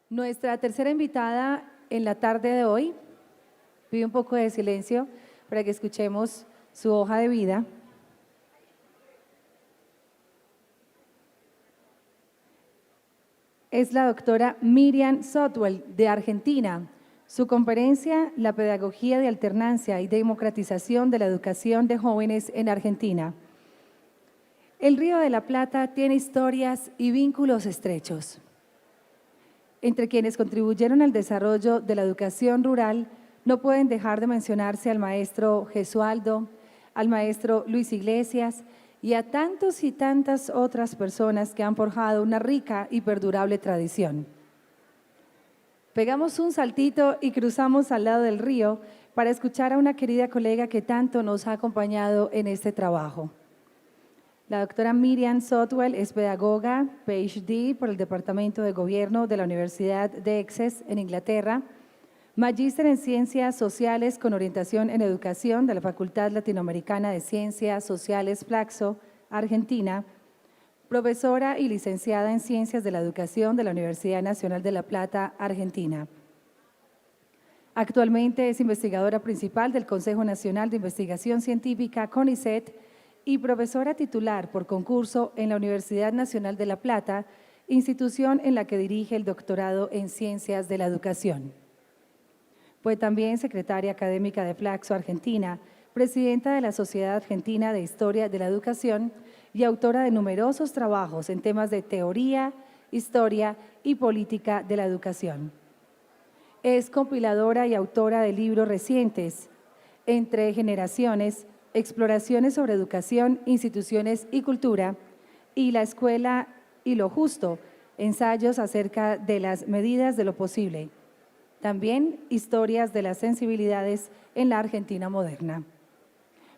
Nuestra tercera invitada en la tarde de hoy, pido un poco de silencio para que escuchemos su hoja de vida. Es la doctora Miriam Sotwell, de Argentina. Su conferencia, La pedagogía de alternancia y democratización de la educación de jóvenes en Argentina. El Río de la Plata tiene historias y vínculos estrechos. Entre quienes contribuyeron al desarrollo de la educación rural, no pueden dejar de mencionarse al maestro Gesualdo, al maestro Luis Iglesias y a tantos y tantas otras personas que han forjado una rica y perdurable tradición. Pegamos un saltito y cruzamos al lado del río para escuchar a una querida colega que tanto nos ha acompañado en este trabajo. La doctora Miriam Sotwell es pedagoga, PhD por el Departamento de Gobierno de la Universidad de Essex en Inglaterra, magíster en Ciencias Sociales con orientación en Educación de la Facultad Latinoamericana de Ciencias Sociales Flaxo, Argentina, profesora y licenciada en Ciencias de la Educación de la Universidad Nacional de La Plata, Argentina. Actualmente es investigadora principal del Consejo Nacional de Investigación Científica, CONICET, y profesora titular por concurso en la Universidad Nacional de La Plata, institución en la que dirige el doctorado en Ciencias de la Educación. Fue también secretaria académica de Flaxo, Argentina, presidenta de la Sociedad Argentina de Historia de la Educación y autora de numerosos trabajos en temas de teoría, historia y política de la educación. Es compiladora y autora de libros recientes, Entre generaciones, Exploraciones sobre educación, instituciones y cultura, y La escuela y lo justo, ensayos acerca de las medidas de lo posible. También historias de las sensibilidades en la Argentina moderna.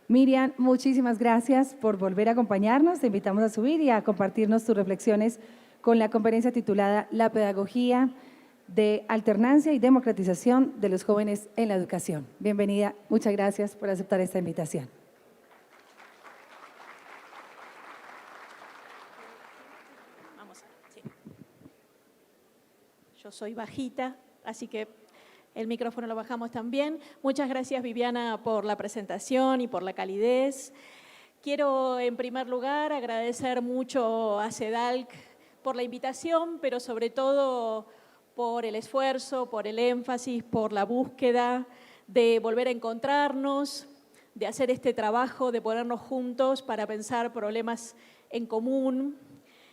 Miriam, muchísimas gracias por volver a acompañarnos. Te invitamos a subir y a compartirnos tus reflexiones con la conferencia titulada La pedagogía de alternancia y democratización de los jóvenes en la educación. Bienvenida, muchas gracias por aceptar esta invitación. Yo soy bajita, así que el micrófono lo bajamos también. Muchas gracias, Viviana, por la presentación y por la calidez. Quiero, en primer lugar, agradecer mucho a CEDALC por la invitación, pero sobre todo por el esfuerzo, por el énfasis, por la búsqueda de volver a encontrarnos, de hacer este trabajo, de ponernos juntos para pensar problemas en común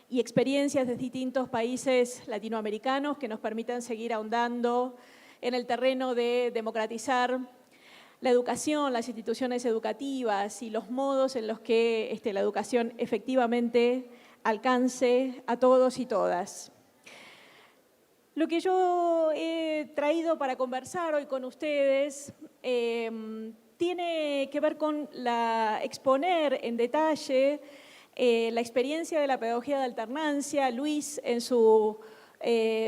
y experiencias de distintos países latinoamericanos que nos permitan seguir ahondando en el terreno de democratizar la educación, las instituciones educativas y los modos en los que la educación efectivamente alcance a todos y todas. Lo que yo he traído para conversar hoy con ustedes tiene que ver con exponer en detalle la experiencia de la pedagogía de alternancia. Luis, en su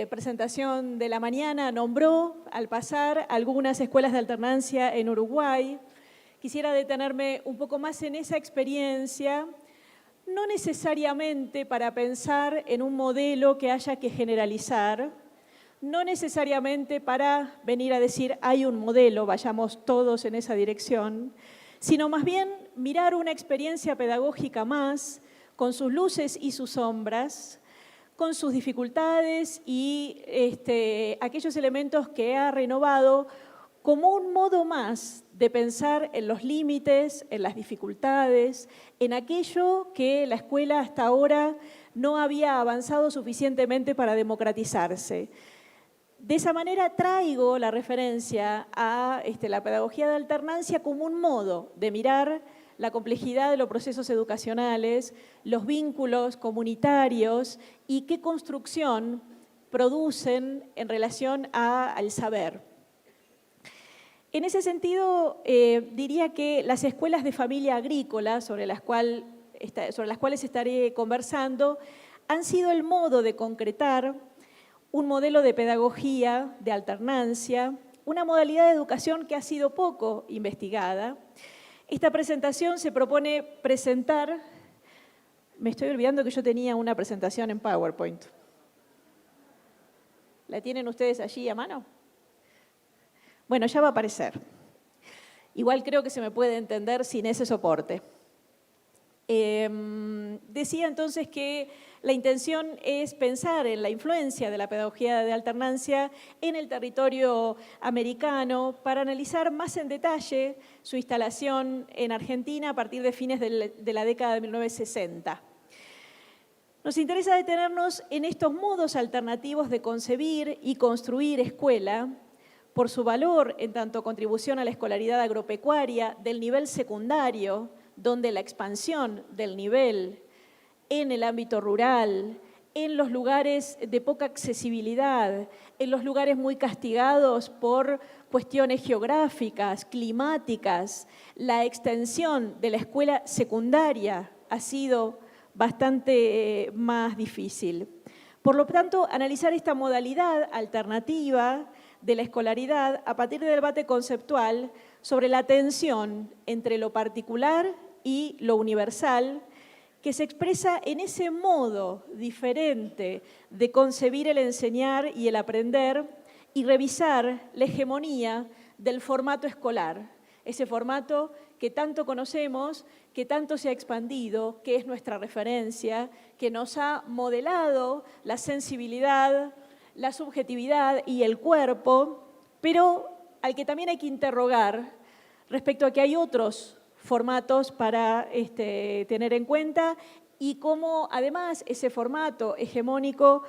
presentación de la mañana, nombró al pasar algunas escuelas de alternancia en Uruguay. Quisiera detenerme un poco más en esa experiencia, no necesariamente para pensar en un modelo que haya que generalizar, no necesariamente para venir a decir hay un modelo, vayamos todos en esa dirección, sino más bien mirar una experiencia pedagógica más, con sus luces y sus sombras, con sus dificultades y aquellos elementos que ha renovado como un modo más de pensar en los límites, en las dificultades, en aquello que la escuela hasta ahora no había avanzado suficientemente para democratizarse. De esa manera traigo la referencia a la pedagogía de alternancia como un modo de mirar la complejidad de los procesos educacionales, los vínculos comunitarios y qué construcción producen en relación al saber. En ese sentido, diría que las escuelas de familia agrícola, sobre las cuales estaré conversando, han sido el modo de concretar un modelo de pedagogía de alternancia, una modalidad de educación que ha sido poco investigada. Esta presentación se propone presentar, me estoy olvidando que yo tenía una presentación en PowerPoint. ¿La tienen ustedes allí a mano? Bueno, ya va a aparecer. Igual creo que se me puede entender sin ese soporte. Decía entonces que la intención es pensar en la influencia de la pedagogía de alternancia en el territorio americano para analizar más en detalle su instalación en Argentina a partir de fines de la década de 1960. Nos interesa detenernos en estos modos alternativos de concebir y construir escuela por su valor en tanto contribución a la escolaridad agropecuaria del nivel secundario, donde la expansión del nivel en el ámbito rural, en los lugares de poca accesibilidad, en los lugares muy castigados por cuestiones geográficas, climáticas, la extensión de la escuela secundaria ha sido bastante más difícil. Por lo tanto, analizar esta modalidad alternativa de la escolaridad a partir del debate conceptual sobre la tensión entre lo particular y lo universal, que se expresa en ese modo diferente de concebir el enseñar y el aprender y revisar la hegemonía del formato escolar, ese formato que tanto conocemos, que tanto se ha expandido, que es nuestra referencia, que nos ha modelado la sensibilidad, la subjetividad y el cuerpo, pero al que también hay que interrogar respecto a que hay otros formatos para tener en cuenta y cómo además ese formato hegemónico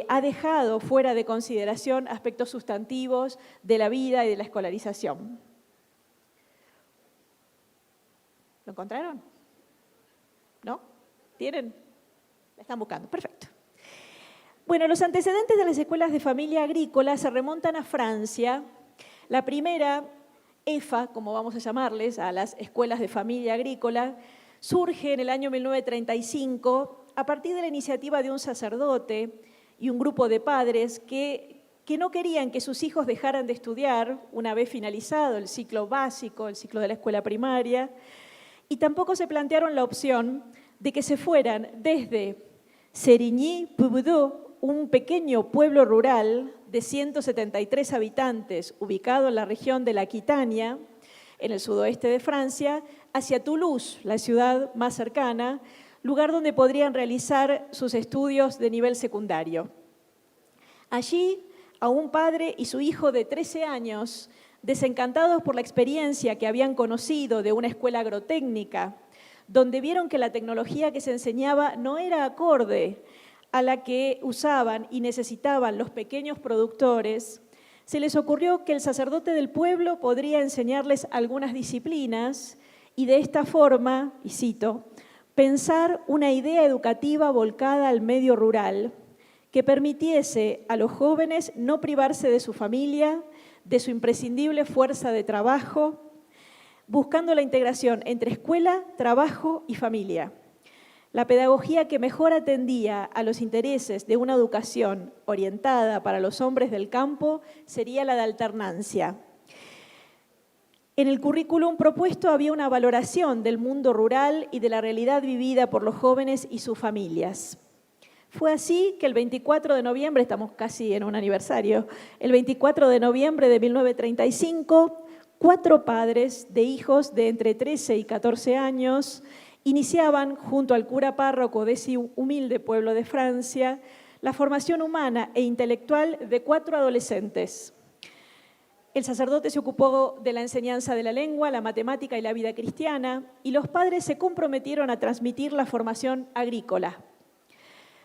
ha dejado fuera de consideración aspectos sustantivos de la vida y de la escolarización. ¿Lo encontraron? ¿No? ¿Tienen? La están buscando. Perfecto. Bueno, los antecedentes de las escuelas de familia agrícola se remontan a Francia. La primera, EFA, como vamos a llamarles, a las escuelas de familia agrícola, surge en el año 1935 a partir de la iniciativa de un sacerdote y un grupo de padres que no querían que sus hijos dejaran de estudiar una vez finalizado el ciclo básico, el ciclo de la escuela primaria, y tampoco se plantearon la opción de que se fueran desde Sérigny-Pubudou, un pequeño pueblo rural de 173 habitantes ubicado en la región de la Aquitania, en el sudoeste de Francia, hacia Toulouse, la ciudad más cercana, lugar donde podrían realizar sus estudios de nivel secundario. Allí, a un padre y su hijo de 13 años, desencantados por la experiencia que habían conocido de una escuela agrotécnica, donde vieron que la tecnología que se enseñaba no era acorde a la que usaban y necesitaban los pequeños productores, se les ocurrió que el sacerdote del pueblo podría enseñarles algunas disciplinas y de esta forma, y cito, pensar una idea educativa volcada al medio rural que permitiese a los jóvenes no privarse de su familia, de su imprescindible fuerza de trabajo, buscando la integración entre escuela, trabajo y familia. La pedagogía que mejor atendía a los intereses de una educación orientada para los hombres del campo sería la de alternancia. En el currículum propuesto había una valoración del mundo rural y de la realidad vivida por los jóvenes y sus familias. Fue así que el 24 de noviembre, estamos casi en un aniversario, el 24 de noviembre de 1935, 4 padres de hijos de entre 13 y 14 años iniciaban, junto al cura párroco de ese humilde pueblo de Francia, la formación humana e intelectual de 4 adolescentes. El sacerdote se ocupó de la enseñanza de la lengua, la matemática y la vida cristiana, y los padres se comprometieron a transmitir la formación agrícola.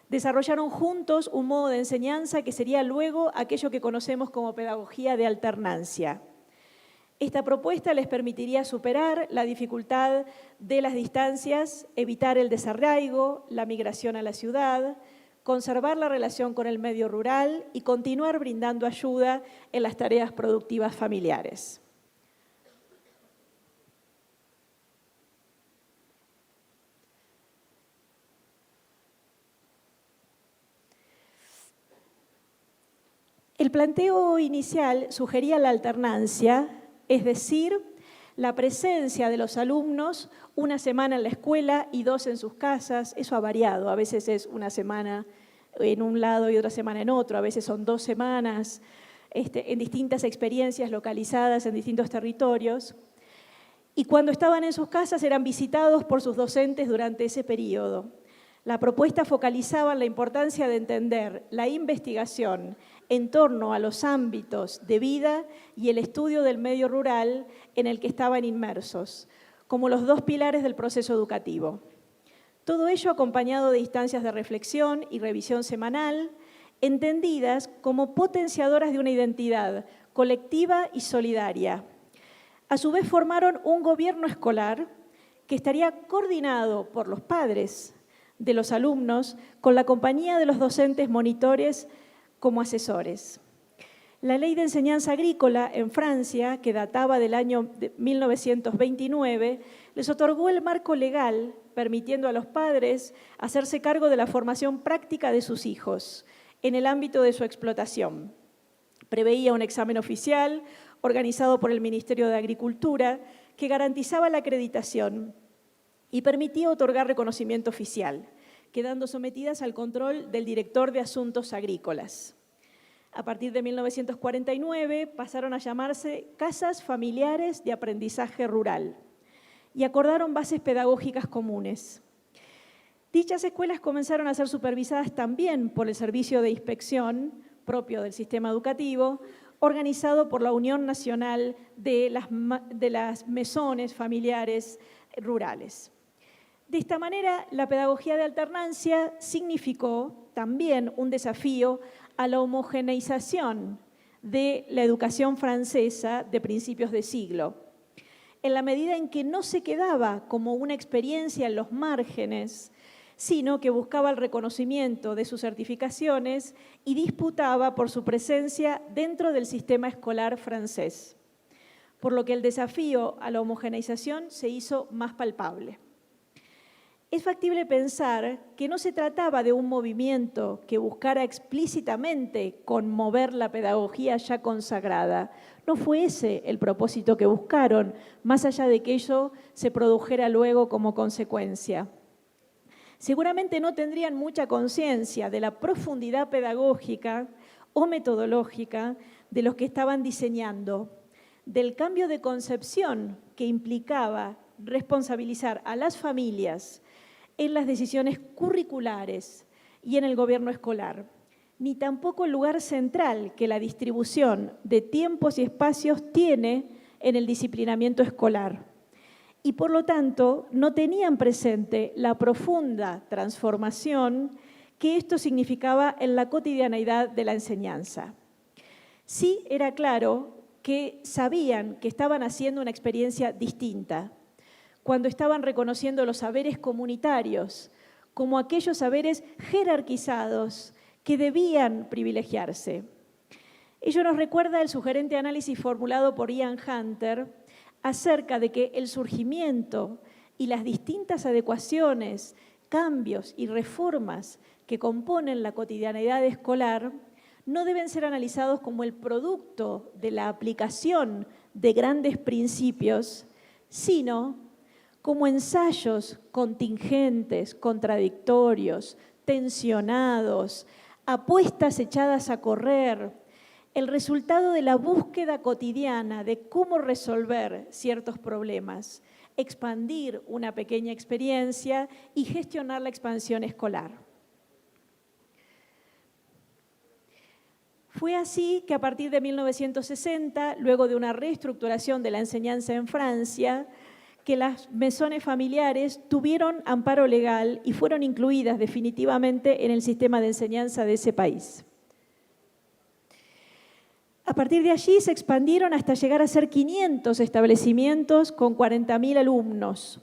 Desarrollaron juntos un modo de enseñanza que sería luego aquello que conocemos como pedagogía de alternancia. Esta propuesta les permitiría superar la dificultad de las distancias, evitar el desarraigo, la migración a la ciudad, conservar la relación con el medio rural y continuar brindando ayuda en las tareas productivas familiares. El planteo inicial sugería la alternancia, es decir, la presencia de los alumnos una semana en la escuela y 2 en sus casas. Eso ha variado, a veces es una semana en un lado y otra semana en otro, a veces son 2 semanas, en distintas experiencias localizadas en distintos territorios. Y cuando estaban en sus casas eran visitados por sus docentes durante ese periodo. La propuesta focalizaba en la importancia de entender la investigación en torno a los ámbitos de vida y el estudio del medio rural en el que estaban inmersos, como los 2 pilares del proceso educativo. Todo ello acompañado de instancias de reflexión y revisión semanal, entendidas como potenciadoras de una identidad colectiva y solidaria. A su vez formaron un gobierno escolar que estaría coordinado por los padres de los alumnos con la compañía de los docentes monitores como asesores. La Ley de Enseñanza Agrícola en Francia, que databa del año 1929, les otorgó el marco legal permitiendo a los padres hacerse cargo de la formación práctica de sus hijos en el ámbito de su explotación. Preveía un examen oficial organizado por el Ministerio de Agricultura que garantizaba la acreditación y permitía otorgar reconocimiento oficial, quedando sometidas al control del director de Asuntos Agrícolas. A partir de 1949 pasaron a llamarse Casas Familiares de Aprendizaje Rural y acordaron bases pedagógicas comunes. Dichas escuelas comenzaron a ser supervisadas también por el Servicio de Inspección propio del sistema educativo, organizado por la Unión Nacional de las Mesones Familiares Rurales. De esta manera, la pedagogía de alternancia significó también un desafío a la homogeneización de la educación francesa de principios de siglo, en la medida en que no se quedaba como una experiencia en los márgenes, sino que buscaba el reconocimiento de sus certificaciones y disputaba por su presencia dentro del sistema escolar francés, por lo que el desafío a la homogeneización se hizo más palpable. Es factible pensar que no se trataba de un movimiento que buscara explícitamente conmover la pedagogía ya consagrada. No fue ese el propósito que buscaron, más allá de que ello se produjera luego como consecuencia. Seguramente no tendrían mucha conciencia de la profundidad pedagógica o metodológica de los que estaban diseñando, del cambio de concepción que implicaba responsabilizar a las familias en las decisiones curriculares y en el gobierno escolar, ni tampoco el lugar central que la distribución de tiempos y espacios tiene en el disciplinamiento escolar. Y por lo tanto, no tenían presente la profunda transformación que esto significaba en la cotidianeidad de la enseñanza. Sí era claro que sabían que estaban haciendo una experiencia distinta, cuando estaban reconociendo los saberes comunitarios como aquellos saberes jerarquizados que debían privilegiarse. Ello nos recuerda el sugerente análisis formulado por Ian Hunter acerca de que el surgimiento y las distintas adecuaciones, cambios y reformas que componen la cotidianeidad escolar no deben ser analizados como el producto de la aplicación de grandes principios, sino como ensayos contingentes, contradictorios, tensionados, apuestas echadas a correr, el resultado de la búsqueda cotidiana de cómo resolver ciertos problemas, expandir una pequeña experiencia y gestionar la expansión escolar. Fue así que a partir de 1960, luego de una reestructuración de la enseñanza en Francia, que las mesones familiares tuvieron amparo legal y fueron incluidas definitivamente en el sistema de enseñanza de ese país. A partir de allí se expandieron hasta llegar a ser 500 establecimientos con 40.000 alumnos.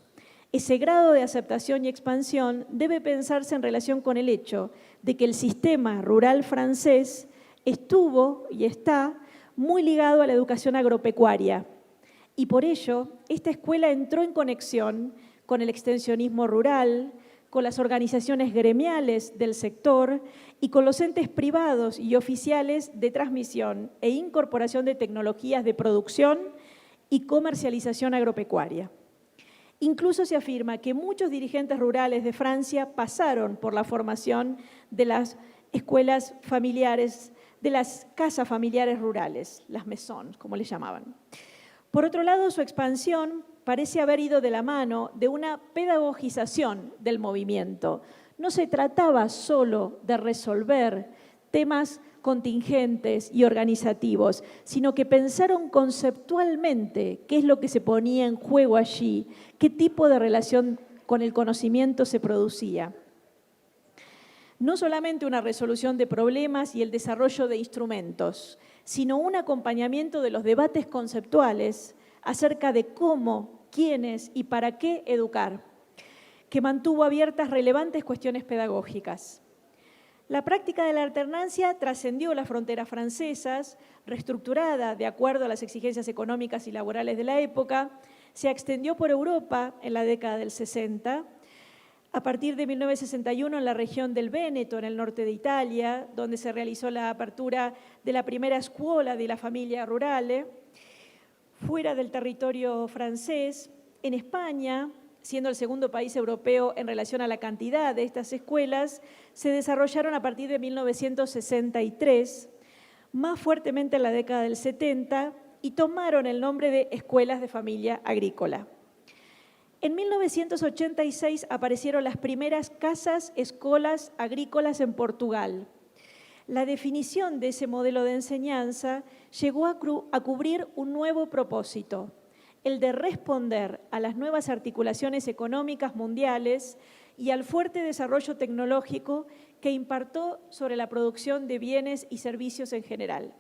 Ese grado de aceptación y expansión debe pensarse en relación con el hecho de que el sistema rural francés estuvo y está muy ligado a la educación agropecuaria. Y por ello, esta escuela entró en conexión con el extensionismo rural, con las organizaciones gremiales del sector y con los entes privados y oficiales de transmisión e incorporación de tecnologías de producción y comercialización agropecuaria. Incluso se afirma que muchos dirigentes rurales de Francia pasaron por la formación de las escuelas familiares, de las casas familiares rurales, las maisons, como les llamaban. Por otro lado, su expansión parece haber ido de la mano de una pedagogización del movimiento. No se trataba solo de resolver temas contingentes y organizativos, sino que pensaron conceptualmente qué es lo que se ponía en juego allí, qué tipo de relación con el conocimiento se producía. No solamente una resolución de problemas y el desarrollo de instrumentos, sino un acompañamiento de los debates conceptuales acerca de cómo, quiénes y para qué educar, que mantuvo abiertas relevantes cuestiones pedagógicas. La práctica de la alternancia trascendió las fronteras francesas, reestructurada de acuerdo a las exigencias económicas y laborales de la época, se extendió por Europa en la década del 60, a partir de 1961 en la región del Véneto, en el norte de Italia, donde se realizó la apertura de la primera escuela de la familia rurale, fuera del territorio francés, en España, siendo el segundo país europeo en relación a la cantidad de estas escuelas, se desarrollaron a partir de 1963, más fuertemente en la década del 70, y tomaron el nombre de escuelas de familia agrícola. En 1986 aparecieron las primeras casas escolas agrícolas en Portugal. La definición de ese modelo de enseñanza llegó a cubrir un nuevo propósito, el de responder a las nuevas articulaciones económicas mundiales y al fuerte desarrollo tecnológico que impartió sobre la producción de bienes y servicios en general.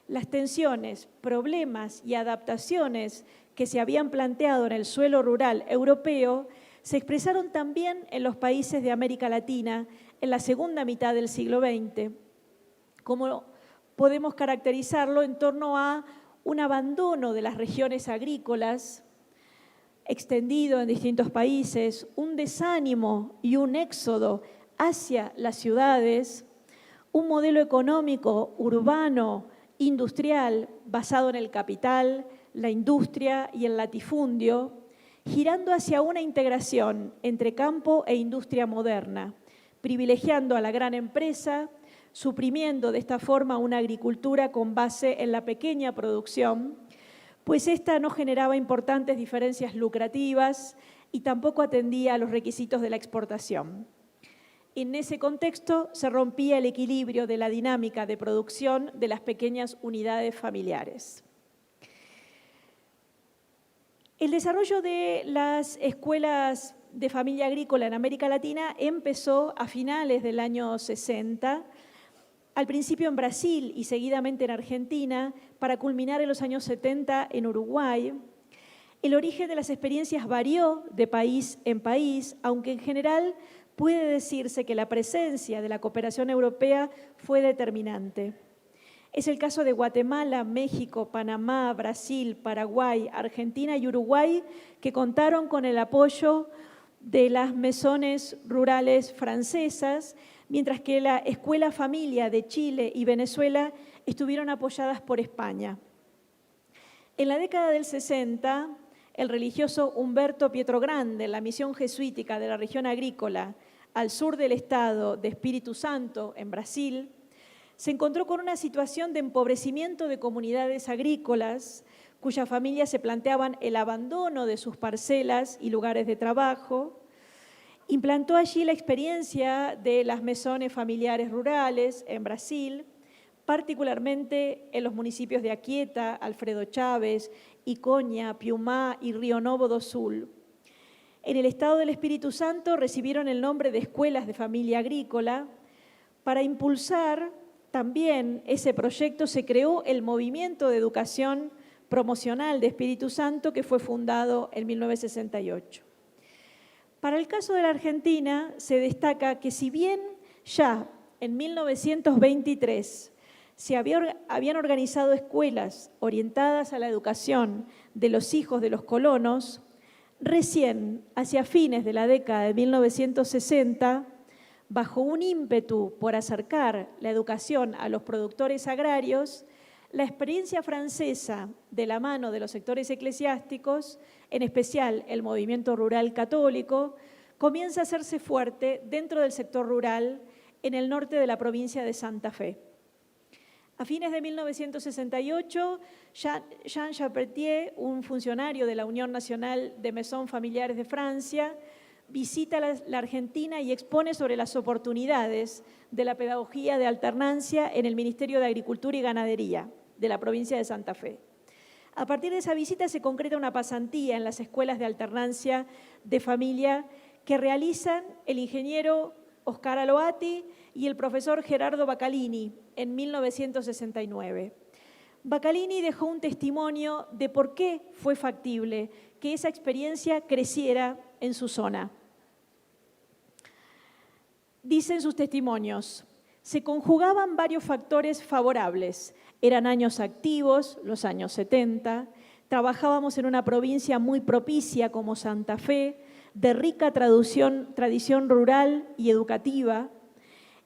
Las tensiones, problemas y adaptaciones que se habían planteado en el suelo rural europeo se expresaron también en los países de América Latina en la segunda mitad del siglo XX, como podemos caracterizarlo en torno a un abandono de las regiones agrícolas extendido en distintos países, un desánimo y un éxodo hacia las ciudades, un modelo económico urbano, industrial, basado en el capital, la industria y el latifundio, girando hacia una integración entre campo e industria moderna, privilegiando a la gran empresa, suprimiendo de esta forma una agricultura con base en la pequeña producción, pues esta no generaba importantes diferencias lucrativas y tampoco atendía a los requisitos de la exportación. En ese contexto se rompía el equilibrio de la dinámica de producción de las pequeñas unidades familiares. El desarrollo de las escuelas de familia agrícola en América Latina empezó a finales del año 60, al principio en Brasil y seguidamente en Argentina, para culminar en los años 70 en Uruguay. El origen de las experiencias varió de país en país, aunque en general puede decirse que la presencia de la cooperación europea fue determinante. Es el caso de Guatemala, México, Panamá, Brasil, Paraguay, Argentina y Uruguay, que contaron con el apoyo de las maisons rurales francesas, mientras que la Escuela Familia de Chile y Venezuela estuvieron apoyadas por España. En la década del 60, el religioso Humberto Pietrogrande, en la misión jesuítica de la región agrícola al sur del estado de Espíritu Santo, en Brasil, se encontró con una situación de empobrecimiento de comunidades agrícolas cuyas familias se planteaban el abandono de sus parcelas y lugares de trabajo. Implantó allí la experiencia de las maisons familiares rurales en Brasil, particularmente en los municipios de Aquieta, Alfredo Chávez, Icoña, Piumá y Río Novo do Sul. En el estado del Espíritu Santo recibieron el nombre de escuelas de familia agrícola. Para impulsar también ese proyecto se creó el Movimiento de Educación Promocional de Espíritu Santo, que fue fundado en 1968. Para el caso de la Argentina, se destaca que si bien ya en 1923 se habían organizado escuelas orientadas a la educación de los hijos de los colonos, recién, hacia fines de la década de 1960, bajo un ímpetu por acercar la educación a los productores agrarios, la experiencia francesa de la mano de los sectores eclesiásticos, en especial el movimiento rural católico, comienza a hacerse fuerte dentro del sector rural en el norte de la provincia de Santa Fe. A fines de 1968, Jean Charpentier, un funcionario de la Unión Nacional de Maisons Familiares de Francia, visita la Argentina y expone sobre las oportunidades de la pedagogía de alternancia en el Ministerio de Agricultura y Ganadería de la provincia de Santa Fe. A partir de esa visita se concreta una pasantía en las escuelas de alternancia de familia que realizan el ingeniero Oscar Aloati y el profesor Gerardo Bacalini en 1969. Bacalini dejó un testimonio de por qué fue factible que esa experiencia creciera en su zona. Dicen sus testimonios, se conjugaban varios factores favorables. Eran años activos, los años 70, trabajábamos en una provincia muy propicia como Santa Fe, de rica tradición rural y educativa.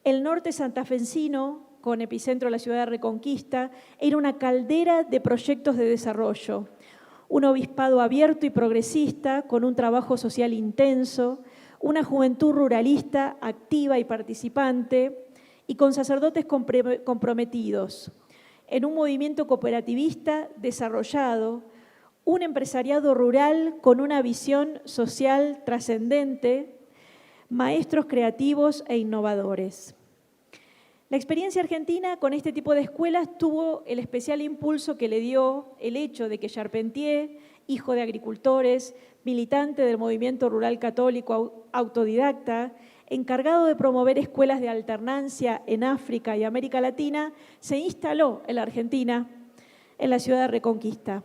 El norte santafesino, con epicentro en la ciudad de Reconquista, era una caldera de proyectos de desarrollo. Un obispado abierto y progresista, con un trabajo social intenso, una juventud ruralista activa y participante, y con sacerdotes comprometidos, en un movimiento cooperativista desarrollado, un empresariado rural con una visión social trascendente, maestros creativos e innovadores. La experiencia argentina con este tipo de escuelas tuvo el especial impulso que le dio el hecho de que Charpentier, hijo de agricultores, militante del movimiento rural católico autodidacta, encargado de promover escuelas de alternancia en África y América Latina, se instaló en la Argentina, en la ciudad de Reconquista.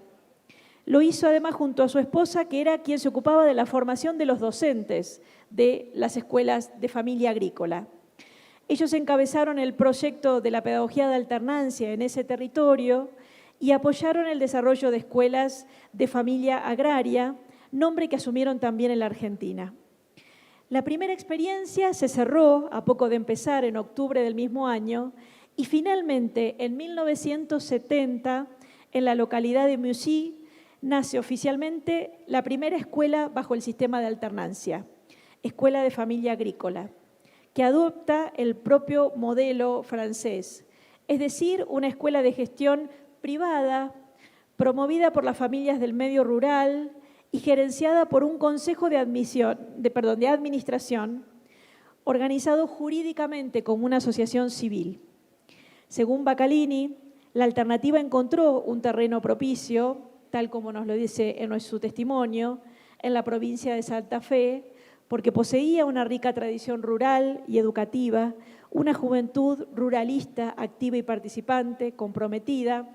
Lo hizo además junto a su esposa, que era quien se ocupaba de la formación de los docentes de las escuelas de familia agrícola. Ellos encabezaron el proyecto de la pedagogía de alternancia en ese territorio y apoyaron el desarrollo de escuelas de familia agraria, nombre que asumieron también en la Argentina. La primera experiencia se cerró a poco de empezar en octubre del mismo año y finalmente en 1970 en la localidad de Mussy nace oficialmente la primera escuela bajo el sistema de alternancia, Escuela de Familia Agrícola, que adopta el propio modelo francés, es decir, una escuela de gestión privada, promovida por las familias del medio rural y gerenciada por un consejo de administración, organizado jurídicamente como una asociación civil. Según Bacalini, la alternativa encontró un terreno propicio, tal como nos lo dice en su testimonio, en la provincia de Santa Fe, porque poseía una rica tradición rural y educativa, una juventud ruralista, activa y participante, comprometida,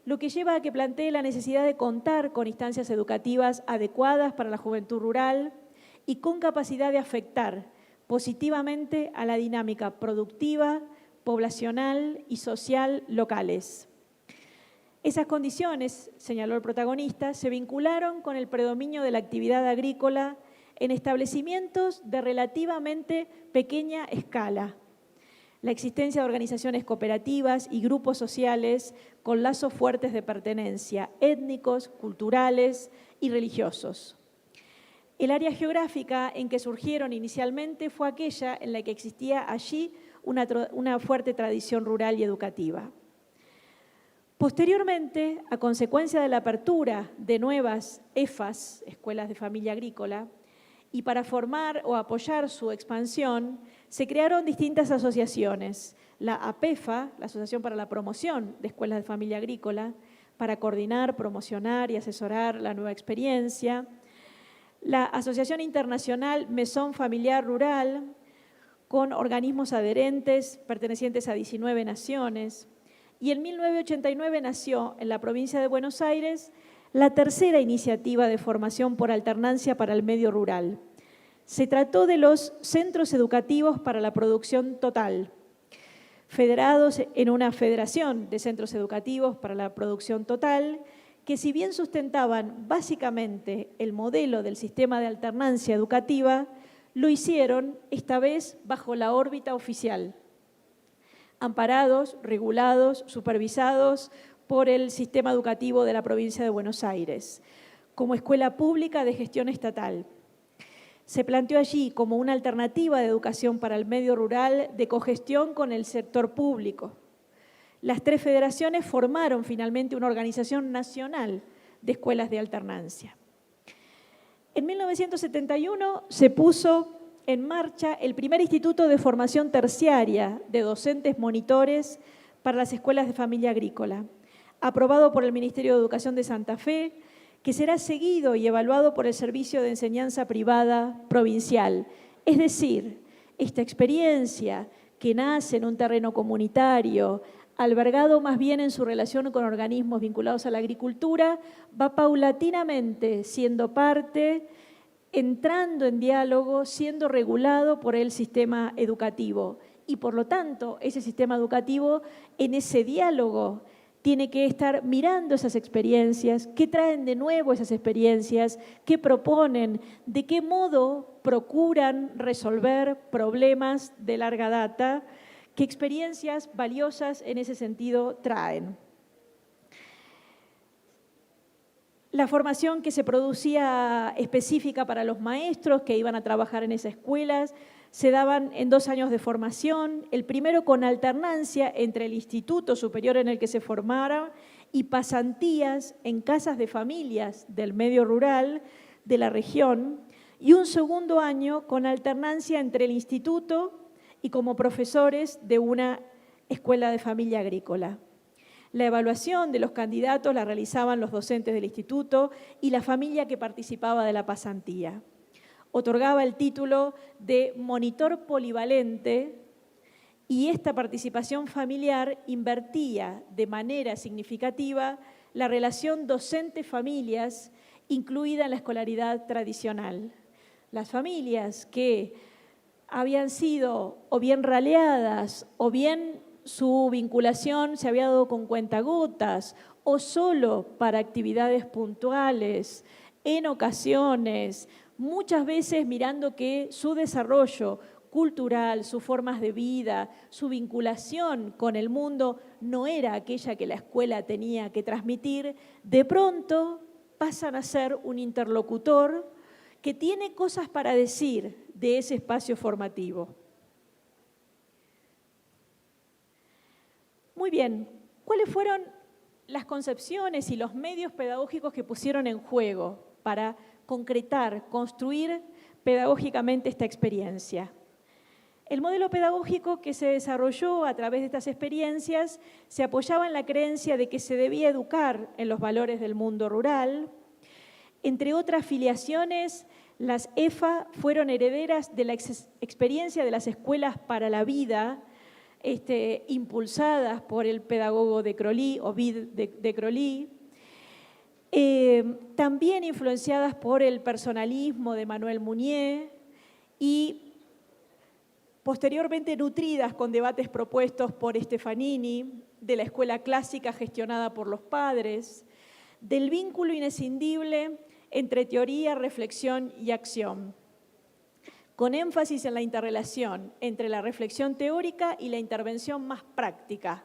lo que lleva a que plantee la necesidad de contar con instancias educativas adecuadas para la juventud rural y con capacidad de afectar positivamente a la dinámica productiva, poblacional y social locales. Esas condiciones, señaló el protagonista, se vincularon con el predominio de la actividad agrícola en establecimientos de relativamente pequeña escala, la existencia de organizaciones cooperativas y grupos sociales con lazos fuertes de pertenencia, étnicos, culturales y religiosos. El área geográfica en que surgieron inicialmente fue aquella en la que existía allí una fuerte tradición rural y educativa. Posteriormente, a consecuencia de la apertura de nuevas EFAs, Escuelas de Familia Agrícola, y para formar o apoyar su expansión, se crearon distintas asociaciones. La APEFA, la Asociación para la Promoción de Escuelas de Familia Agrícola, para coordinar, promocionar y asesorar la nueva experiencia. La Asociación Internacional Maison Familiar Rural, con organismos adherentes pertenecientes a 19 naciones. Y en 1989 nació en la provincia de Buenos Aires la tercera iniciativa de formación por alternancia para el medio rural. Se trató de los centros educativos para la producción total, federados en una federación de centros educativos para la producción total, que si bien sustentaban básicamente el modelo del sistema de alternancia educativa, lo hicieron esta vez bajo la órbita oficial, amparados, regulados, supervisados por el sistema educativo de la provincia de Buenos Aires, como escuela pública de gestión estatal. se planteó allí como una alternativa de educación para el medio rural de cogestión con el sector público. Las 3 federaciones formaron finalmente una organización nacional de escuelas de alternancia. En 1971 se puso en marcha el primer instituto de formación terciaria de docentes monitores para las escuelas de familia agrícola, aprobado por el Ministerio de Educación de Santa Fe, que será seguido y evaluado por el Servicio de Enseñanza Privada Provincial. Es decir, esta experiencia que nace en un terreno comunitario, albergado más bien en su relación con organismos vinculados a la agricultura, va paulatinamente siendo parte, entrando en diálogo, siendo regulado por el sistema educativo. Y por lo tanto, ese sistema educativo, en ese diálogo, tiene que estar mirando esas experiencias, qué traen de nuevo esas experiencias, qué proponen, de qué modo procuran resolver problemas de larga data, qué experiencias valiosas en ese sentido traen. La formación que se producía específica para los maestros que iban a trabajar en esas escuelas se daban en 2 años de formación, el primero con alternancia entre el instituto superior en el que se formara y pasantías en casas de familias del medio rural de la región, y un segundo año con alternancia entre el instituto y como profesores de una escuela de familia agrícola. La evaluación de los candidatos la realizaban los docentes del instituto y la familia que participaba de la pasantía. Otorgaba el título de monitor polivalente y esta participación familiar invertía de manera significativa la relación docente-familias incluida en la escolaridad tradicional. Las familias que habían sido o bien raleadas o bien su vinculación se había dado con cuentagotas o solo para actividades puntuales, en ocasiones, muchas veces mirando que su desarrollo cultural, sus formas de vida, su vinculación con el mundo no era aquella que la escuela tenía que transmitir, de pronto pasan a ser un interlocutor que tiene cosas para decir de ese espacio formativo. Muy bien, ¿cuáles fueron las concepciones y los medios pedagógicos que pusieron en juego para concretar, construir pedagógicamente esta experiencia? El modelo pedagógico que se desarrolló a través de estas experiencias se apoyaba en la creencia de que se debía educar en los valores del mundo rural. Entre otras filiaciones, las EFA fueron herederas de la experiencia de las escuelas para la vida, impulsadas por el pedagogo de Crolí, Ovid de Crolí, también influenciadas por el personalismo de Manuel Munier y posteriormente nutridas con debates propuestos por Stefanini, de la escuela clásica gestionada por los padres, del vínculo inescindible entre teoría, reflexión y acción, con énfasis en la interrelación entre la reflexión teórica y la intervención más práctica,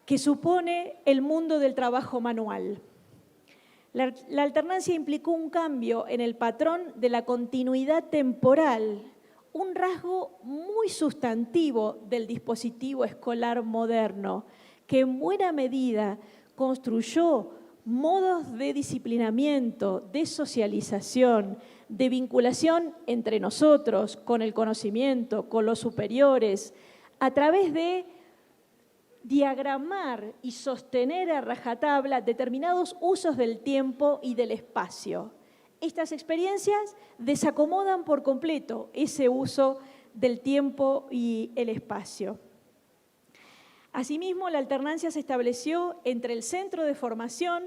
que supone el mundo del trabajo manual. La alternancia implicó un cambio en el patrón de la continuidad temporal, un rasgo muy sustantivo del dispositivo escolar moderno, que en buena medida construyó modos de disciplinamiento, de socialización, de vinculación entre nosotros, con el conocimiento, con los superiores, a través de diagramar y sostener a rajatabla determinados usos del tiempo y del espacio. Estas experiencias desacomodan por completo ese uso del tiempo y el espacio. Asimismo, la alternancia se estableció entre el centro de formación,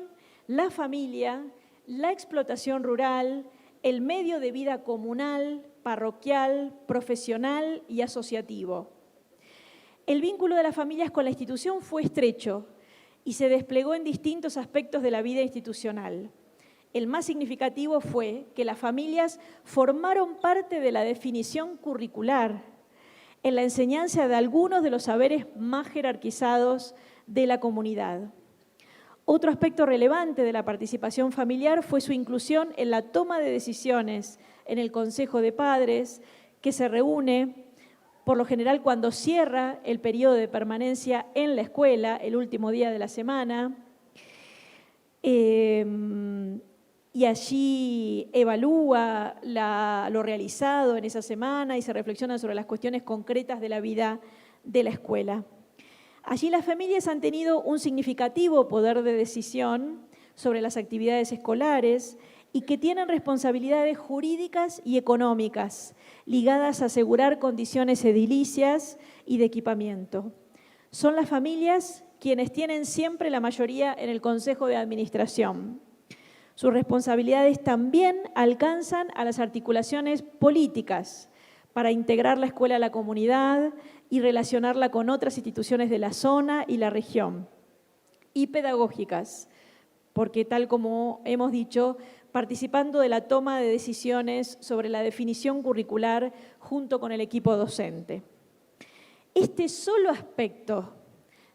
la familia, la explotación rural, el medio de vida comunal, parroquial, profesional y asociativo. El vínculo de las familias con la institución fue estrecho y se desplegó en distintos aspectos de la vida institucional. El más significativo fue que las familias formaron parte de la definición curricular en la enseñanza de algunos de los saberes más jerarquizados de la comunidad. Otro aspecto relevante de la participación familiar fue su inclusión en la toma de decisiones en el Consejo de Padres, que se reúne por lo general cuando cierra el periodo de permanencia en la escuela, el último día de la semana, y allí evalúa lo realizado en esa semana y se reflexiona sobre las cuestiones concretas de la vida de la escuela. Allí las familias han tenido un significativo poder de decisión sobre las actividades escolares y que tienen responsabilidades jurídicas y económicas ligadas a asegurar condiciones edilicias y de equipamiento. Son las familias quienes tienen siempre la mayoría en el Consejo de Administración. Sus responsabilidades también alcanzan a las articulaciones políticas para integrar la escuela a la comunidad y relacionarla con otras instituciones de la zona y la región, y pedagógicas, porque tal como hemos dicho, participando de la toma de decisiones sobre la definición curricular junto con el equipo docente. Este solo aspecto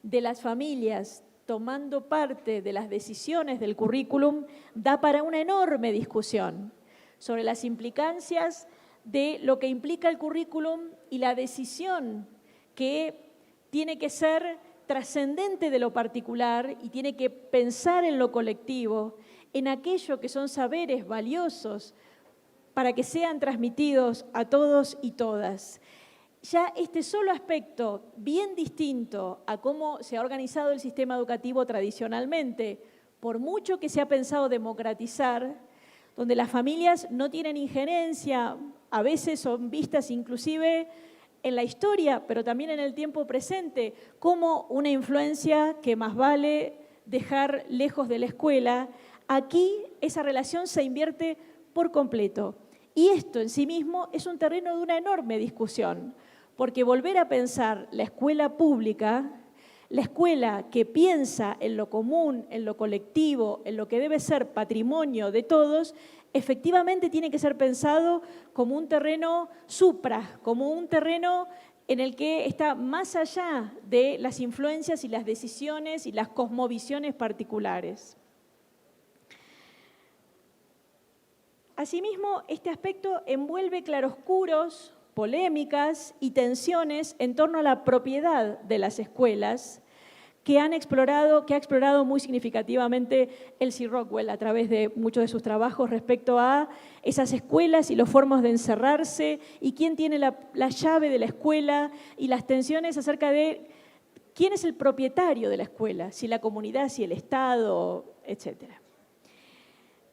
de las familias tomando parte de las decisiones del currículum da para una enorme discusión sobre las implicancias de lo que implica el currículum y la decisión que tiene que ser trascendente de lo particular y tiene que pensar en lo colectivo, en aquello que son saberes valiosos para que sean transmitidos a todos y todas. Ya este solo aspecto, bien distinto a cómo se ha organizado el sistema educativo tradicionalmente, por mucho que se ha pensado democratizar, donde las familias no tienen injerencia, a veces son vistas inclusive en la historia, pero también en el tiempo presente, como una influencia que más vale dejar lejos de la escuela. Aquí esa relación se invierte por completo. Y esto en sí mismo es un terreno de una enorme discusión, porque volver a pensar la escuela pública, la escuela que piensa en lo común, en lo colectivo, en lo que debe ser patrimonio de todos, efectivamente tiene que ser pensado como un terreno supra, como un terreno en el que está más allá de las influencias y las decisiones y las cosmovisiones particulares. Asimismo, este aspecto envuelve claroscuros, polémicas y tensiones en torno a la propiedad de las escuelas que ha explorado muy significativamente Elsie Rockwell a través de muchos de sus trabajos respecto a esas escuelas y las formas de encerrarse y quién tiene la llave de la escuela y las tensiones acerca de quién es el propietario de la escuela, si la comunidad, si el Estado, etc.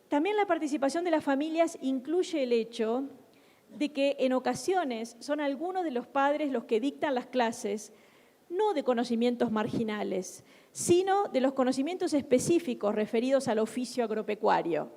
También la participación de las familias incluye el hecho de que en ocasiones son algunos de los padres los que dictan las clases, no de conocimientos marginales, sino de los conocimientos específicos referidos al oficio agropecuario.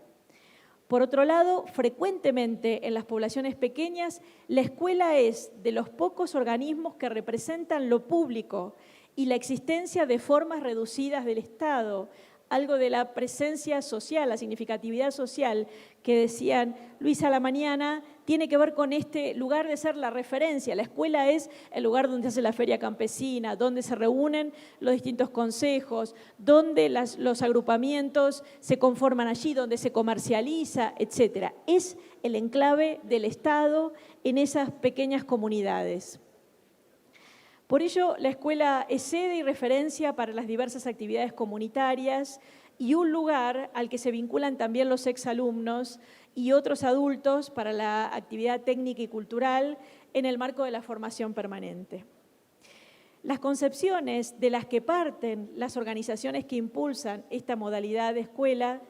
Por otro lado, frecuentemente en las poblaciones pequeñas, la escuela es de los pocos organismos que representan lo público y la existencia de formas reducidas del Estado, algo de la presencia social, la significatividad social que decían Luis a la mañana, tiene que ver con este lugar de ser la referencia. La escuela es el lugar donde se hace la feria campesina, donde se reúnen los distintos consejos, donde los agrupamientos se conforman allí, donde se comercializa, etc. Es el enclave del Estado en esas pequeñas comunidades. Por ello, la escuela es sede y referencia para las diversas actividades comunitarias y un lugar al que se vinculan también los exalumnos y otros adultos para la actividad técnica y cultural en el marco de la formación permanente. Las concepciones de las que parten las organizaciones que impulsan esta modalidad de escuela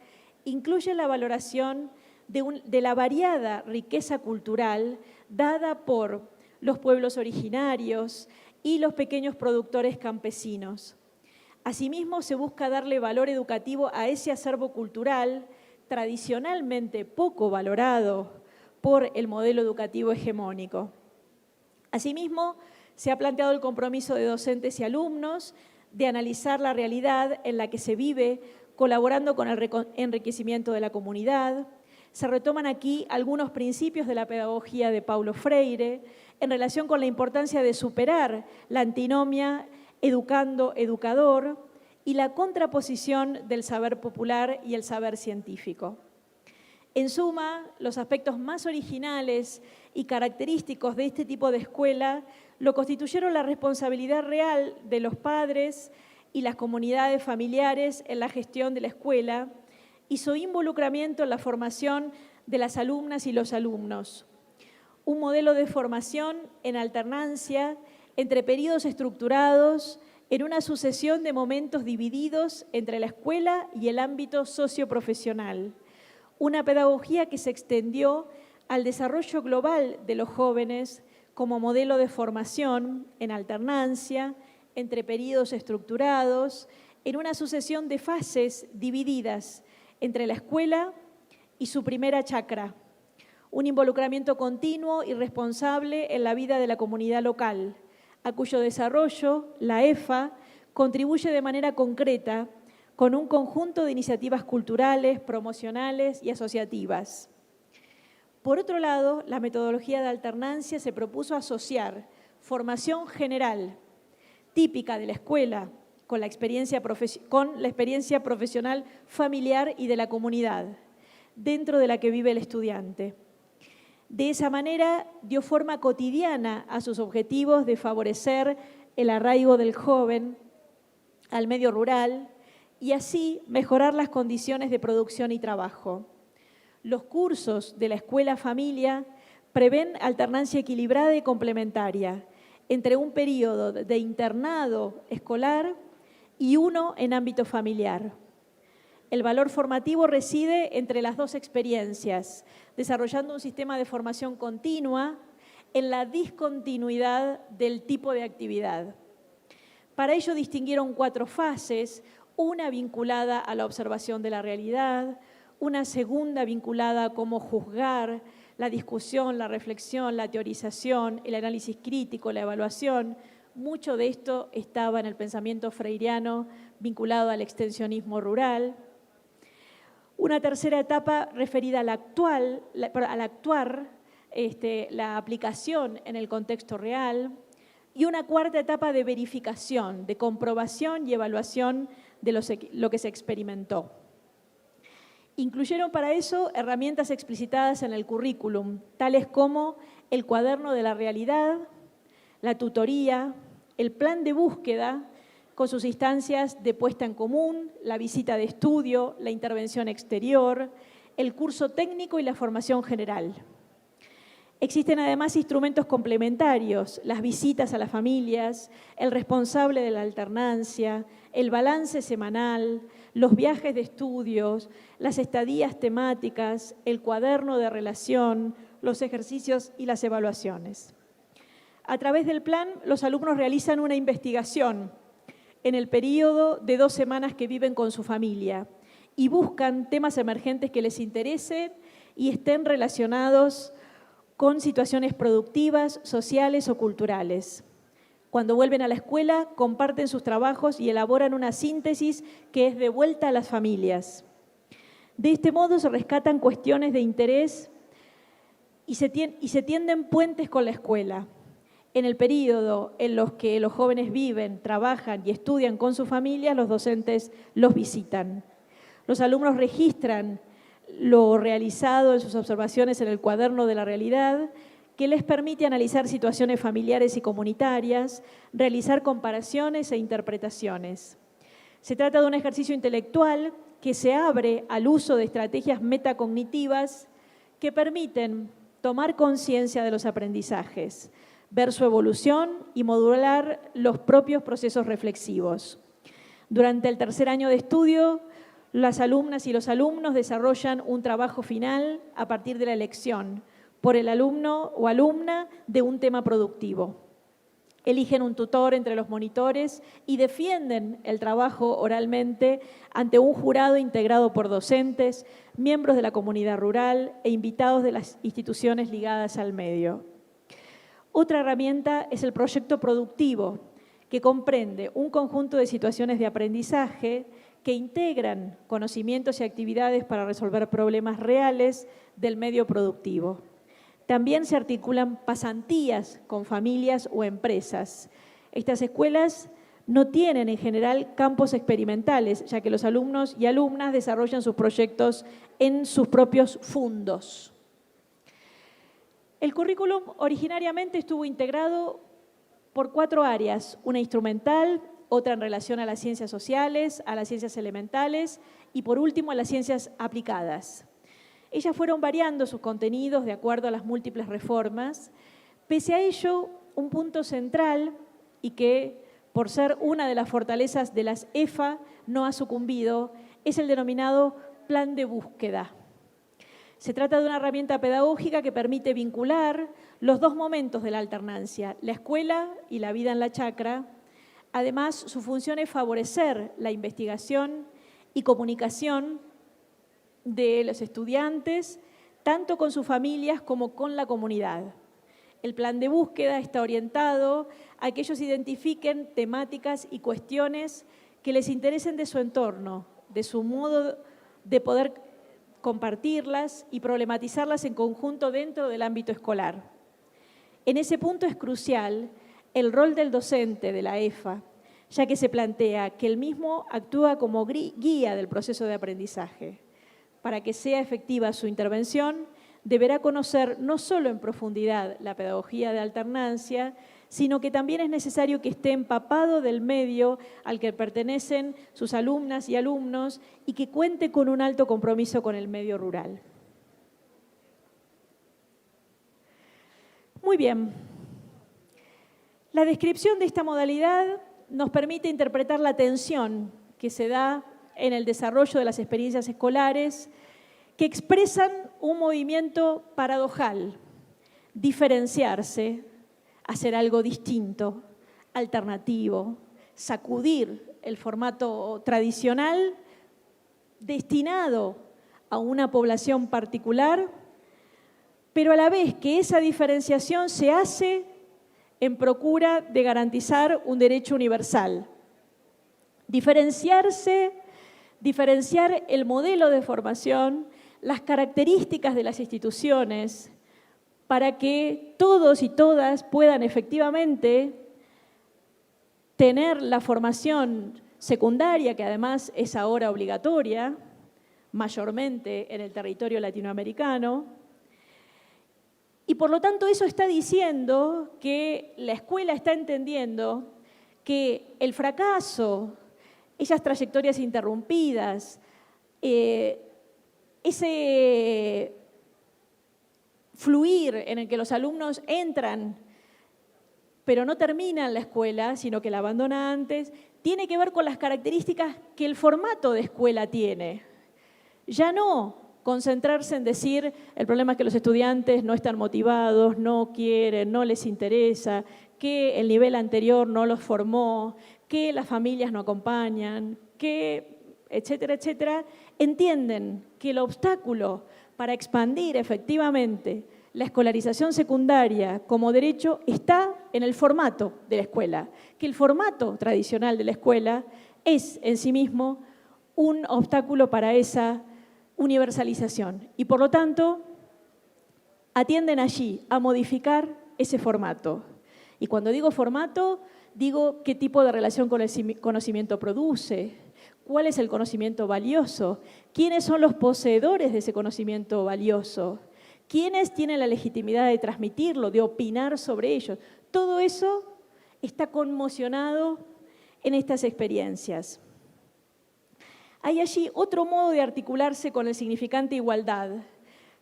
incluyen la valoración de la variada riqueza cultural dada por los pueblos originarios y los pequeños productores campesinos. Asimismo, se busca darle valor educativo a ese acervo cultural tradicionalmente poco valorado por el modelo educativo hegemónico. Asimismo, se ha planteado el compromiso de docentes y alumnos de analizar la realidad en la que se vive, colaborando con el enriquecimiento de la comunidad. Se retoman aquí algunos principios de la pedagogía de Paulo Freire en relación con la importancia de superar la antinomia educando-educador y la contraposición del saber popular y el saber científico. En suma, los aspectos más originales y característicos de este tipo de escuela lo constituyeron la responsabilidad real de los padres y las comunidades familiares en la gestión de la escuela y su involucramiento en la formación de las alumnas y los alumnos. Un modelo de formación en alternancia entre periodos estructurados en una sucesión de momentos divididos entre la escuela y el ámbito socioprofesional. Una pedagogía que se extendió al desarrollo global de los jóvenes como modelo de formación en alternancia entre periodos estructurados en una sucesión de fases divididas entre la escuela y su primera chacra, un involucramiento continuo y responsable en la vida de la comunidad local, a cuyo desarrollo la EFA contribuye de manera concreta con un conjunto de iniciativas culturales, promocionales y asociativas. Por otro lado, la metodología de alternancia se propuso asociar formación general, típica de la escuela, con la experiencia profesional familiar y de la comunidad, dentro de la que vive el estudiante. De esa manera, dio forma cotidiana a sus objetivos de favorecer el arraigo del joven al medio rural y así mejorar las condiciones de producción y trabajo. Los cursos de la Escuela Familia prevén alternancia equilibrada y complementaria entre un periodo de internado escolar y uno en ámbito familiar. El valor formativo reside entre las dos experiencias, desarrollando un sistema de formación continua en la discontinuidad del tipo de actividad. Para ello distinguieron 4 fases, una vinculada a la observación de la realidad, una segunda vinculada a cómo juzgar, la discusión, la reflexión, la teorización, el análisis crítico, la evaluación. Mucho de esto estaba en el pensamiento freiriano vinculado al extensionismo rural. Una tercera etapa referida al actuar, la aplicación en el contexto real. Y una cuarta etapa de verificación, de comprobación y evaluación de lo que se experimentó. Incluyeron para eso herramientas explicitadas en el currículum, tales como el cuaderno de la realidad, la tutoría, el plan de búsqueda con sus instancias de puesta en común, la visita de estudio, la intervención exterior, el curso técnico y la formación general. Existen además instrumentos complementarios, las visitas a las familias, el responsable de la alternancia, el balance semanal, los viajes de estudios, las estadías temáticas, el cuaderno de relación, los ejercicios y las evaluaciones. A través del plan, los alumnos realizan una investigación en el periodo de 2 semanas que viven con su familia y buscan temas emergentes que les interesen y estén relacionados con situaciones productivas, sociales o culturales. Cuando vuelven a la escuela, comparten sus trabajos y elaboran una síntesis que es devuelta a las familias. De este modo se rescatan cuestiones de interés y se tienden puentes con la escuela. En el periodo en los que los jóvenes viven, trabajan y estudian con sus familias, los docentes los visitan. Los alumnos registran lo realizado en sus observaciones en el cuaderno de la realidad, que les permite analizar situaciones familiares y comunitarias, realizar comparaciones e interpretaciones. Se trata de un ejercicio intelectual que se abre al uso de estrategias metacognitivas que permiten tomar conciencia de los aprendizajes, ver su evolución y modular los propios procesos reflexivos. Durante el tercer año de estudio, las alumnas y los alumnos desarrollan un trabajo final a partir de la elección por el alumno o alumna de un tema productivo. Eligen un tutor entre los monitores y defienden el trabajo oralmente ante un jurado integrado por docentes, miembros de la comunidad rural e invitados de las instituciones ligadas al medio. Otra herramienta es el proyecto productivo, que comprende un conjunto de situaciones de aprendizaje que integran conocimientos y actividades para resolver problemas reales del medio productivo. También se articulan pasantías con familias o empresas. Estas escuelas no tienen en general campos experimentales, ya que los alumnos y alumnas desarrollan sus proyectos en sus propios fundos. El currículum originariamente estuvo integrado por 4 áreas, una instrumental, otra en relación a las ciencias sociales, a las ciencias elementales y por último a las ciencias aplicadas. Ellas fueron variando sus contenidos de acuerdo a las múltiples reformas. Pese a ello, un punto central y que por ser una de las fortalezas de las EFA no ha sucumbido es el denominado plan de búsqueda. Se trata de una herramienta pedagógica que permite vincular los 2 momentos de la alternancia, la escuela y la vida en la chacra. Además, su función es favorecer la investigación y comunicación de los estudiantes, tanto con sus familias como con la comunidad. El plan de búsqueda está orientado a que ellos identifiquen temáticas y cuestiones que les interesen de su entorno, de su modo de poder compartirlas y problematizarlas en conjunto dentro del ámbito escolar. En ese punto es crucial el rol del docente de la EFA, ya que se plantea que el mismo actúa como guía del proceso de aprendizaje. Para que sea efectiva su intervención, deberá conocer no solo en profundidad la pedagogía de alternancia, sino que también es necesario que esté empapado del medio al que pertenecen sus alumnas y alumnos y que cuente con un alto compromiso con el medio rural. Muy bien. La descripción de esta modalidad nos permite interpretar la tensión que se da en el desarrollo de las experiencias escolares que expresan un movimiento paradojal, diferenciarse, hacer algo distinto, alternativo, sacudir el formato tradicional destinado a una población particular, pero a la vez que esa diferenciación se hace en procura de garantizar un derecho universal. Diferenciar el modelo de formación, las características de las instituciones, para que todos y todas puedan efectivamente tener la formación secundaria, que además es ahora obligatoria, mayormente en el territorio latinoamericano. Y por lo tanto eso está diciendo que la escuela está entendiendo que el fracaso, esas trayectorias interrumpidas, ese fluir en el que los alumnos entran pero no terminan la escuela, sino que la abandonan antes, tiene que ver con las características que el formato de escuela tiene. Ya no concentrarse en decir el problema es que los estudiantes no están motivados, no quieren, no les interesa, que el nivel anterior no los formó, que las familias no acompañan, que etcétera, etcétera. Entienden que el obstáculo para expandir efectivamente la escolarización secundaria como derecho está en el formato de la escuela, que el formato tradicional de la escuela es en sí mismo un obstáculo para esa universalización y por lo tanto atienden allí a modificar ese formato. Y cuando digo formato, digo qué tipo de relación con el conocimiento produce, cuál es el conocimiento valioso, quiénes son los poseedores de ese conocimiento valioso, quiénes tienen la legitimidad de transmitirlo, de opinar sobre ello. Todo eso está conmocionado en estas experiencias. Hay allí otro modo de articularse con el significante igualdad,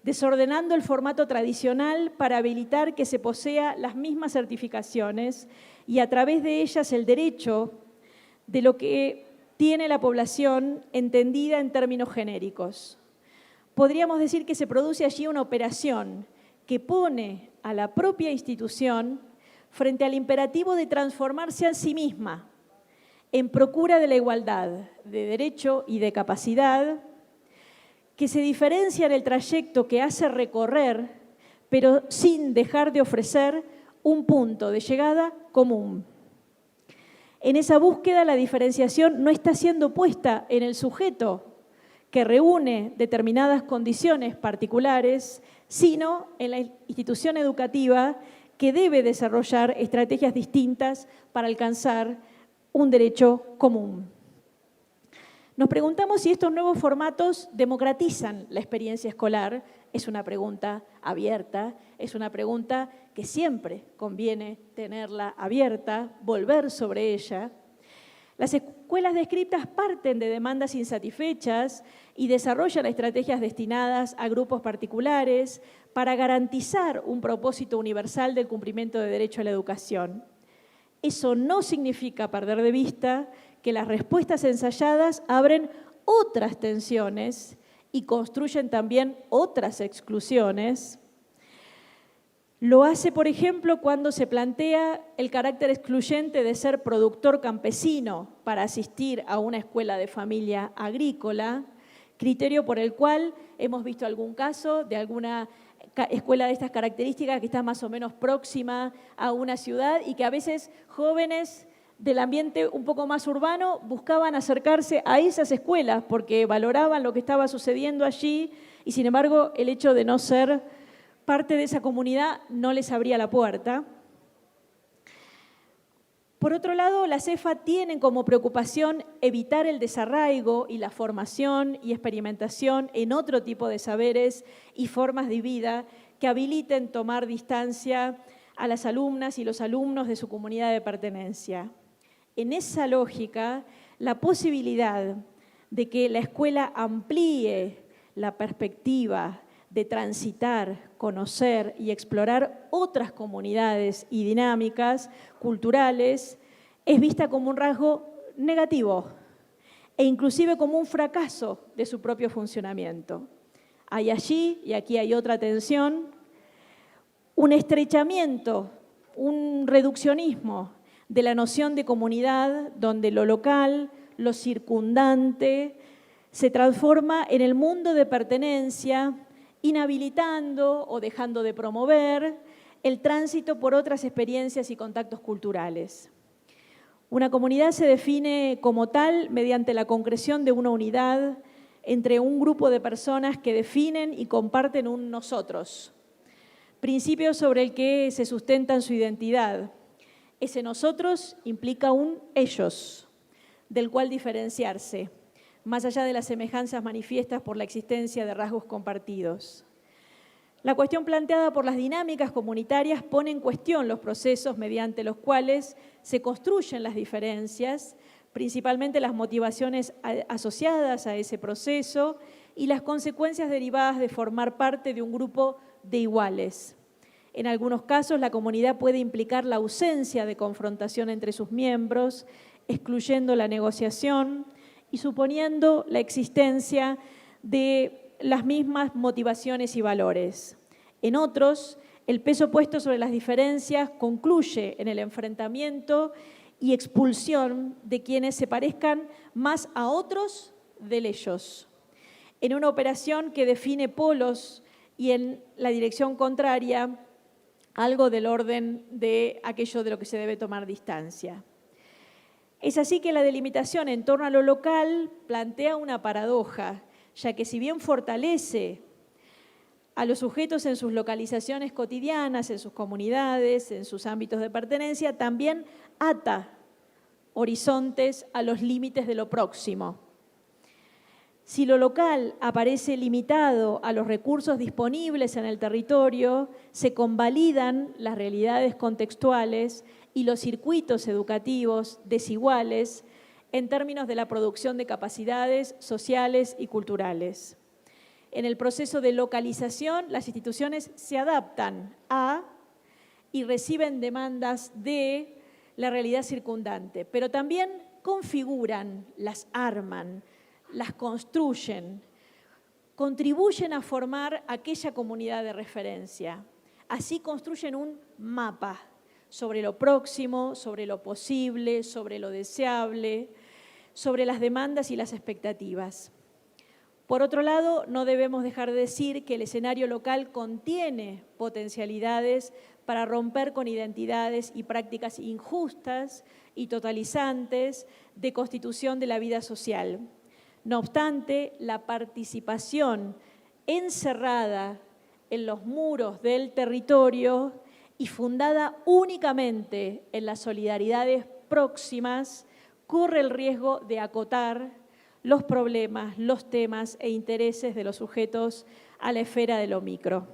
desordenando el formato tradicional para habilitar que se posea las mismas certificaciones y a través de ellas el derecho de lo que tiene la población entendida en términos genéricos. Podríamos decir que se produce allí una operación que pone a la propia institución frente al imperativo de transformarse a sí misma en procura de la igualdad de derecho y de capacidad, que se diferencia en el trayecto que hace recorrer, pero sin dejar de ofrecer un punto de llegada común. En esa búsqueda la diferenciación no está siendo puesta en el sujeto que reúne determinadas condiciones particulares, sino en la institución educativa que debe desarrollar estrategias distintas para alcanzar un derecho común. Nos preguntamos si estos nuevos formatos democratizan la experiencia escolar. Es una pregunta abierta, es una pregunta que siempre conviene tenerla abierta, volver sobre ella. Las escuelas descriptas parten de demandas insatisfechas y desarrollan estrategias destinadas a grupos particulares para garantizar un propósito universal del cumplimiento de derecho a la educación. Eso no significa perder de vista que las respuestas ensayadas abren otras tensiones y construyen también otras exclusiones. Lo hace, por ejemplo, cuando se plantea el carácter excluyente de ser productor campesino para asistir a una escuela de familia agrícola, criterio por el cual hemos visto algún caso de alguna escuela de estas características que está más o menos próxima a una ciudad y que a veces jóvenes del ambiente un poco más urbano buscaban acercarse a esas escuelas porque valoraban lo que estaba sucediendo allí y, sin embargo, el hecho de no ser parte de esa comunidad no les abría la puerta. Por otro lado, las CEFA tienen como preocupación evitar el desarraigo y la formación y experimentación en otro tipo de saberes y formas de vida que habiliten tomar distancia a las alumnas y los alumnos de su comunidad de pertenencia. En esa lógica, la posibilidad de que la escuela amplíe la perspectiva de transitar, conocer y explorar otras comunidades y dinámicas culturales es vista como un rasgo negativo e inclusive como un fracaso de su propio funcionamiento. Hay allí, y aquí hay otra tensión, un estrechamiento, un reduccionismo de la noción de comunidad donde lo local, lo circundante, se transforma en el mundo de pertenencia, inhabilitando o dejando de promover el tránsito por otras experiencias y contactos culturales. Una comunidad se define como tal mediante la concreción de una unidad entre un grupo de personas que definen y comparten un nosotros, principio sobre el que se sustentan su identidad. Ese nosotros implica un ellos, del cual diferenciarse, más allá de las semejanzas manifiestas por la existencia de rasgos compartidos. La cuestión planteada por las dinámicas comunitarias pone en cuestión los procesos mediante los cuales se construyen las diferencias, principalmente las motivaciones asociadas a ese proceso y las consecuencias derivadas de formar parte de un grupo de iguales. En algunos casos, la comunidad puede implicar la ausencia de confrontación entre sus miembros, excluyendo la negociación y suponiendo la existencia de las mismas motivaciones y valores. En otros, el peso puesto sobre las diferencias concluye en el enfrentamiento y expulsión de quienes se parezcan más a otros del ellos, en una operación que define polos y en la dirección contraria, algo del orden de aquello de lo que se debe tomar distancia. Es así que la delimitación en torno a lo local plantea una paradoja, ya que si bien fortalece a los sujetos en sus localizaciones cotidianas, en sus comunidades, en sus ámbitos de pertenencia, también ata horizontes a los límites de lo próximo. Si lo local aparece limitado a los recursos disponibles en el territorio, se convalidan las realidades contextuales y los circuitos educativos desiguales en términos de la producción de capacidades sociales y culturales. En el proceso de localización, las instituciones se adaptan a y reciben demandas de la realidad circundante, pero también configuran, las arman, las construyen, contribuyen a formar aquella comunidad de referencia. Así construyen un mapa sobre lo próximo, sobre lo posible, sobre lo deseable, sobre las demandas y las expectativas. Por otro lado, no debemos dejar de decir que el escenario local contiene potencialidades para romper con identidades y prácticas injustas y totalizantes de constitución de la vida social. No obstante, la participación encerrada en los muros del territorio y fundada únicamente en las solidaridades próximas corre el riesgo de acotar los problemas, los temas e intereses de los sujetos a la esfera de lo micro.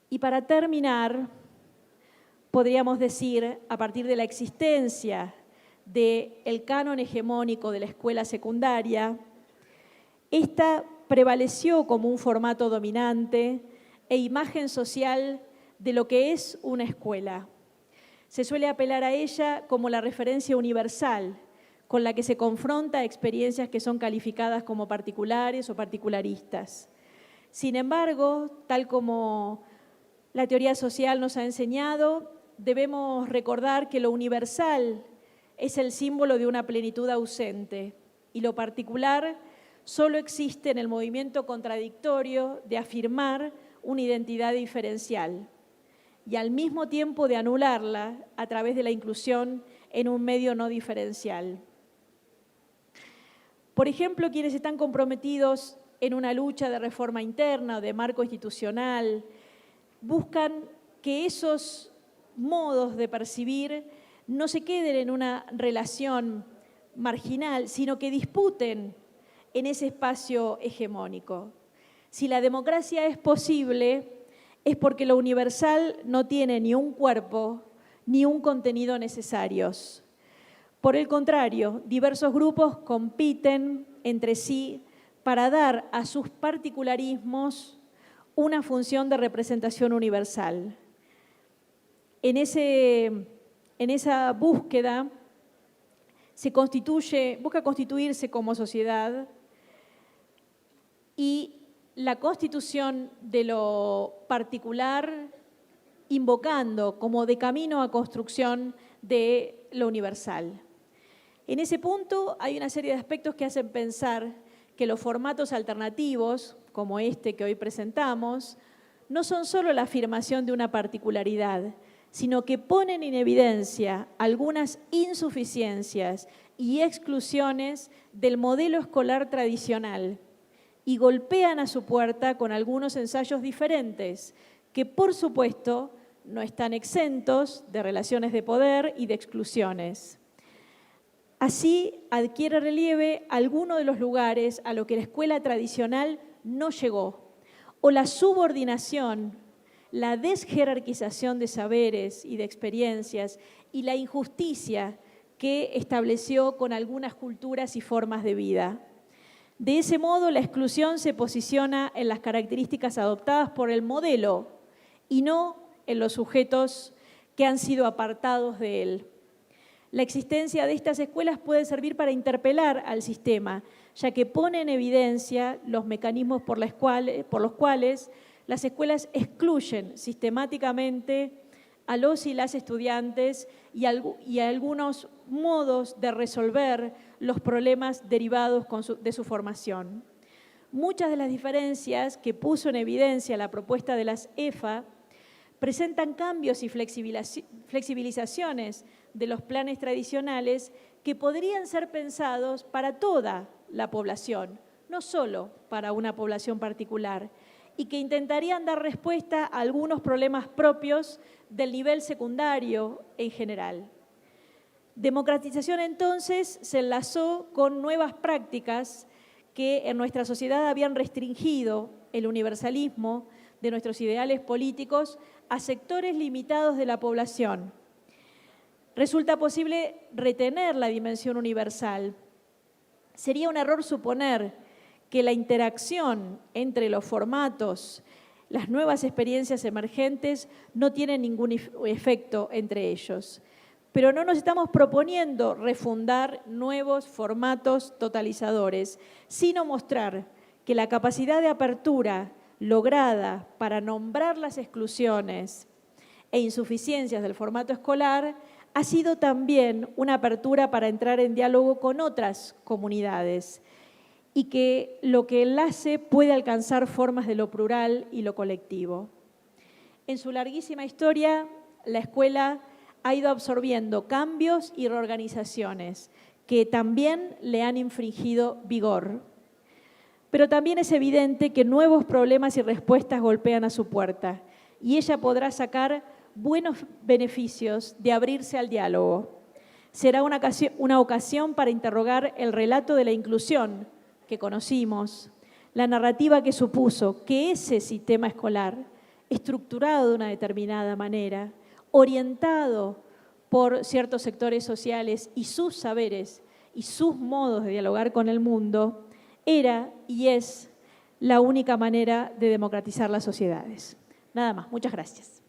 Y para terminar, podríamos decir, a partir de la existencia del canon hegemónico de la escuela secundaria, esta prevaleció como un formato dominante e imagen social de lo que es una escuela. Se suele apelar a ella como la referencia universal con la que se confronta experiencias que son calificadas como particulares o particularistas. Sin embargo, tal como la teoría social nos ha enseñado, debemos recordar que lo universal es el símbolo de una plenitud ausente y lo particular solo existe en el movimiento contradictorio de afirmar una identidad diferencial y al mismo tiempo de anularla a través de la inclusión en un medio no diferencial. Por ejemplo, quienes están comprometidos en una lucha de reforma interna o de marco institucional buscan que esos modos de percibir no se queden en una relación marginal, sino que disputen en ese espacio hegemónico. Si la democracia es posible, es porque lo universal no tiene ni un cuerpo ni un contenido necesarios. Por el contrario, diversos grupos compiten entre sí para dar a sus particularismos una función de representación universal. En esa búsqueda busca constituirse como sociedad y la constitución de lo particular invocando como de camino a construcción de lo universal. En ese punto hay una serie de aspectos que hacen pensar que los formatos alternativos, como este que hoy presentamos, no son solo la afirmación de una particularidad, sino que ponen en evidencia algunas insuficiencias y exclusiones del modelo escolar tradicional y golpean a su puerta con algunos ensayos diferentes que, por supuesto, no están exentos de relaciones de poder y de exclusiones. Así adquiere relieve alguno de los lugares a los que la escuela tradicional no llegó, o la subordinación, la desjerarquización de saberes y de experiencias y la injusticia que estableció con algunas culturas y formas de vida. De ese modo, la exclusión se posiciona en las características adoptadas por el modelo y no en los sujetos que han sido apartados de él. La existencia de estas escuelas puede servir para interpelar al sistema, ya que pone en evidencia los mecanismos por los cuales las escuelas excluyen sistemáticamente a los y las estudiantes y algunos modos de resolver los problemas derivados de su formación. Muchas de las diferencias que puso en evidencia la propuesta de las EFA presentan cambios y flexibilizaciones de los planes tradicionales que podrían ser pensados para toda la población, no solo para una población particular, y que intentarían dar respuesta a algunos problemas propios del nivel secundario en general. Democratización, entonces, se enlazó con nuevas prácticas que en nuestra sociedad habían restringido el universalismo de nuestros ideales políticos a sectores limitados de la población. Resulta posible retener la dimensión universal. Sería un error suponer que la interacción entre los formatos, las nuevas experiencias emergentes, no tiene ningún efecto entre ellos. Pero no nos estamos proponiendo refundar nuevos formatos totalizadores, sino mostrar que la capacidad de apertura lograda para nombrar las exclusiones e insuficiencias del formato escolar ha sido también una apertura para entrar en diálogo con otras comunidades y que lo que enlace puede alcanzar formas de lo plural y lo colectivo. En su larguísima historia, la escuela ha ido absorbiendo cambios y reorganizaciones que también le han infringido vigor. Pero también es evidente que nuevos problemas y respuestas golpean a su puerta y ella podrá sacar buenos beneficios de abrirse al diálogo. Será una ocasión para interrogar el relato de la inclusión que conocimos, la narrativa que supuso que ese sistema escolar, estructurado de una determinada manera, orientado por ciertos sectores sociales y sus saberes y sus modos de dialogar con el mundo, era y es la única manera de democratizar las sociedades. Nada más. Muchas gracias.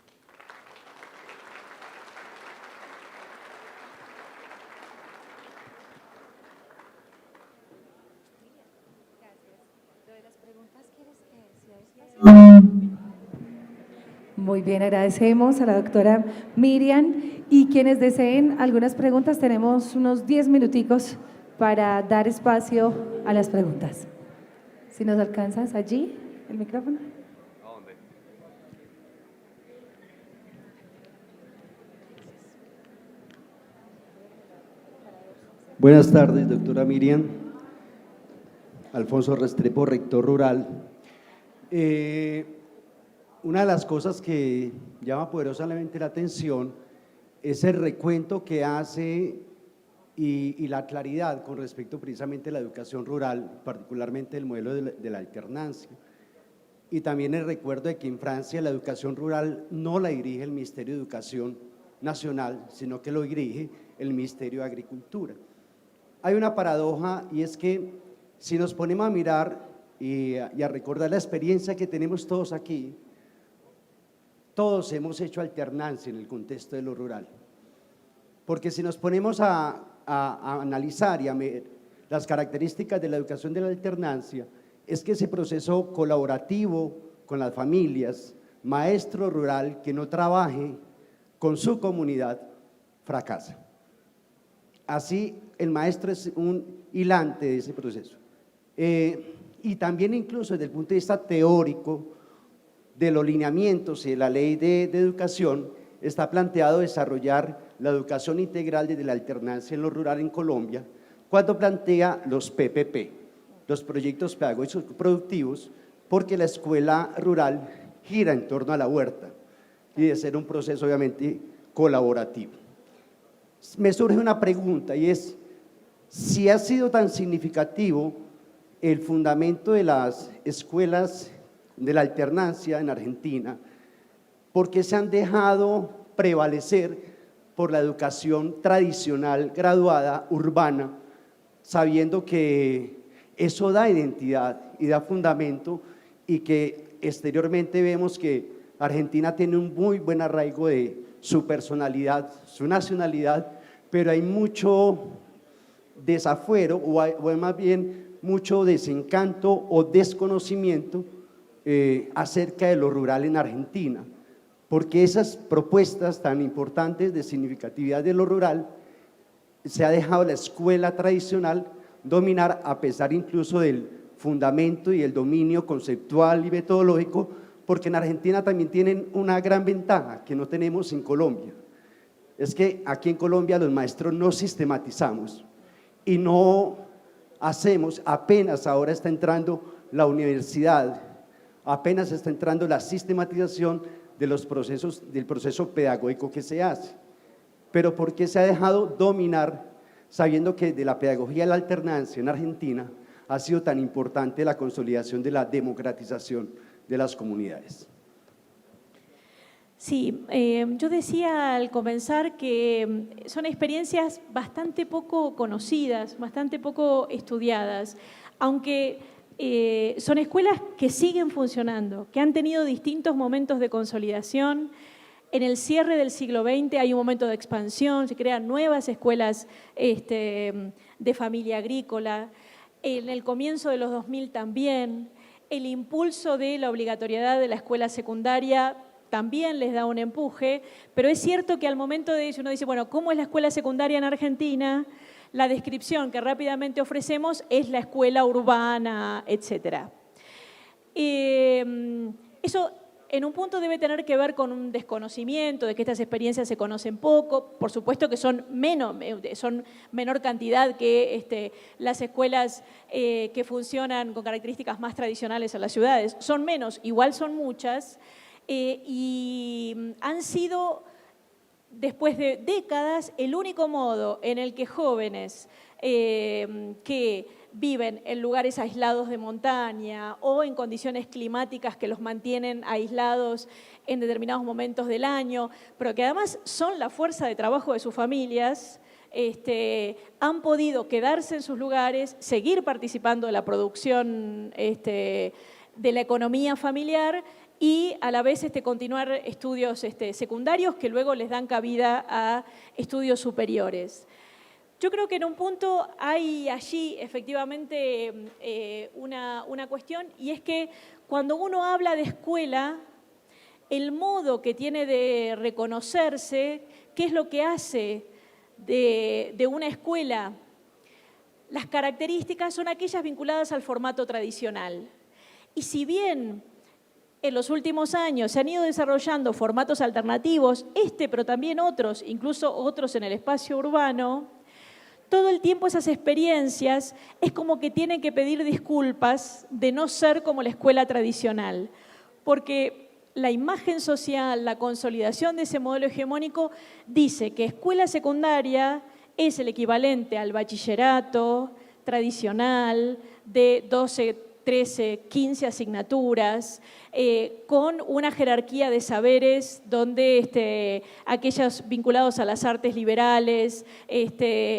Muy bien, agradecemos a la doctora Miriam y quienes deseen algunas preguntas, tenemos unos 10 minuticos para dar espacio a las preguntas. Si nos alcanzas allí, el micrófono. ¿A dónde? Buenas tardes, doctora Miriam. Alfonso Restrepo, rector rural. Una de las cosas que llama poderosamente la atención es el recuento que hace y la claridad con respecto precisamente a la educación rural, particularmente el modelo de la alternancia. Y también el recuerdo de que en Francia la educación rural no la dirige el Ministerio de Educación Nacional, sino que lo dirige el Ministerio de Agricultura. Hay una paradoja y es que si nos ponemos a mirar y a recordar la experiencia que tenemos todos aquí, todos hemos hecho alternancia en el contexto de lo rural. Porque si nos ponemos a analizar y a ver las características de la educación de la alternancia, es que ese proceso colaborativo con las familias, maestro rural que no trabaje con su comunidad, fracasa. Así, el maestro es un hilante de ese proceso. Y también incluso desde el punto de vista teórico de los lineamientos y de la ley de educación, está planteado desarrollar la educación integral desde la alternancia en lo rural en Colombia, cuando plantea los PPP, los proyectos pedagógicos productivos, porque la escuela rural gira en torno a la huerta y de ser un proceso obviamente colaborativo. Me surge una pregunta y es, si ha sido tan significativo el fundamento de las escuelas de la alternancia en Argentina, ¿por qué se han dejado prevalecer por la educación tradicional, graduada, urbana, sabiendo que eso da identidad y da fundamento y que exteriormente vemos que Argentina tiene un muy buen arraigo de su personalidad, su nacionalidad, pero hay mucho desafuero o hay más bien mucho desencanto o desconocimiento acerca de lo rural en Argentina, porque esas propuestas tan importantes de significatividad de lo rural se ha dejado la escuela tradicional dominar, a pesar incluso del fundamento y el dominio conceptual y metodológico, porque en Argentina también tienen una gran ventaja que no tenemos en Colombia. Es que aquí en Colombia los maestros no sistematizamos y no hacemos, apenas ahora está entrando la universidad, apenas está entrando la sistematización de los procesos, del proceso pedagógico que se hace. Pero ¿por qué se ha dejado dominar, sabiendo que de la pedagogía de la alternancia en Argentina ha sido tan importante la consolidación de la democratización de las comunidades? Sí, yo decía al comenzar que son experiencias bastante poco conocidas, bastante poco estudiadas, aunque son escuelas que siguen funcionando, que han tenido distintos momentos de consolidación. En el cierre del siglo XX hay un momento de expansión, se crean nuevas escuelas de familia agrícola. En el comienzo de los 2000 también, el impulso de la obligatoriedad de la escuela secundaria también les da un empuje, pero es cierto que al momento de eso uno dice, bueno, ¿cómo es la escuela secundaria en Argentina? La descripción que rápidamente ofrecemos es la escuela urbana, etc. Eso en un punto debe tener que ver con un desconocimiento de que estas experiencias se conocen poco, por supuesto que son menor cantidad que las escuelas que funcionan con características más tradicionales en las ciudades, son menos, igual son muchas, y han sido después de décadas, el único modo en el que jóvenes que viven en lugares aislados de montaña o en condiciones climáticas que los mantienen aislados en determinados momentos del año, pero que además son la fuerza de trabajo de sus familias, han podido quedarse en sus lugares, seguir participando de la producción de la economía familiar y a la vez continuar estudios secundarios que luego les dan cabida a estudios superiores. Yo creo que en un punto hay allí efectivamente una cuestión, y es que cuando uno habla de escuela, el modo que tiene de reconocerse, qué es lo que hace de una escuela, las características son aquellas vinculadas al formato tradicional. Y si bien en los últimos años se han ido desarrollando formatos alternativos, pero también otros, incluso otros en el espacio urbano, todo el tiempo esas experiencias es como que tienen que pedir disculpas de no ser como la escuela tradicional, porque la imagen social, la consolidación de ese modelo hegemónico dice que escuela secundaria es el equivalente al bachillerato tradicional de 12, 13, 15 asignaturas, con una jerarquía de saberes donde aquellos vinculados a las artes liberales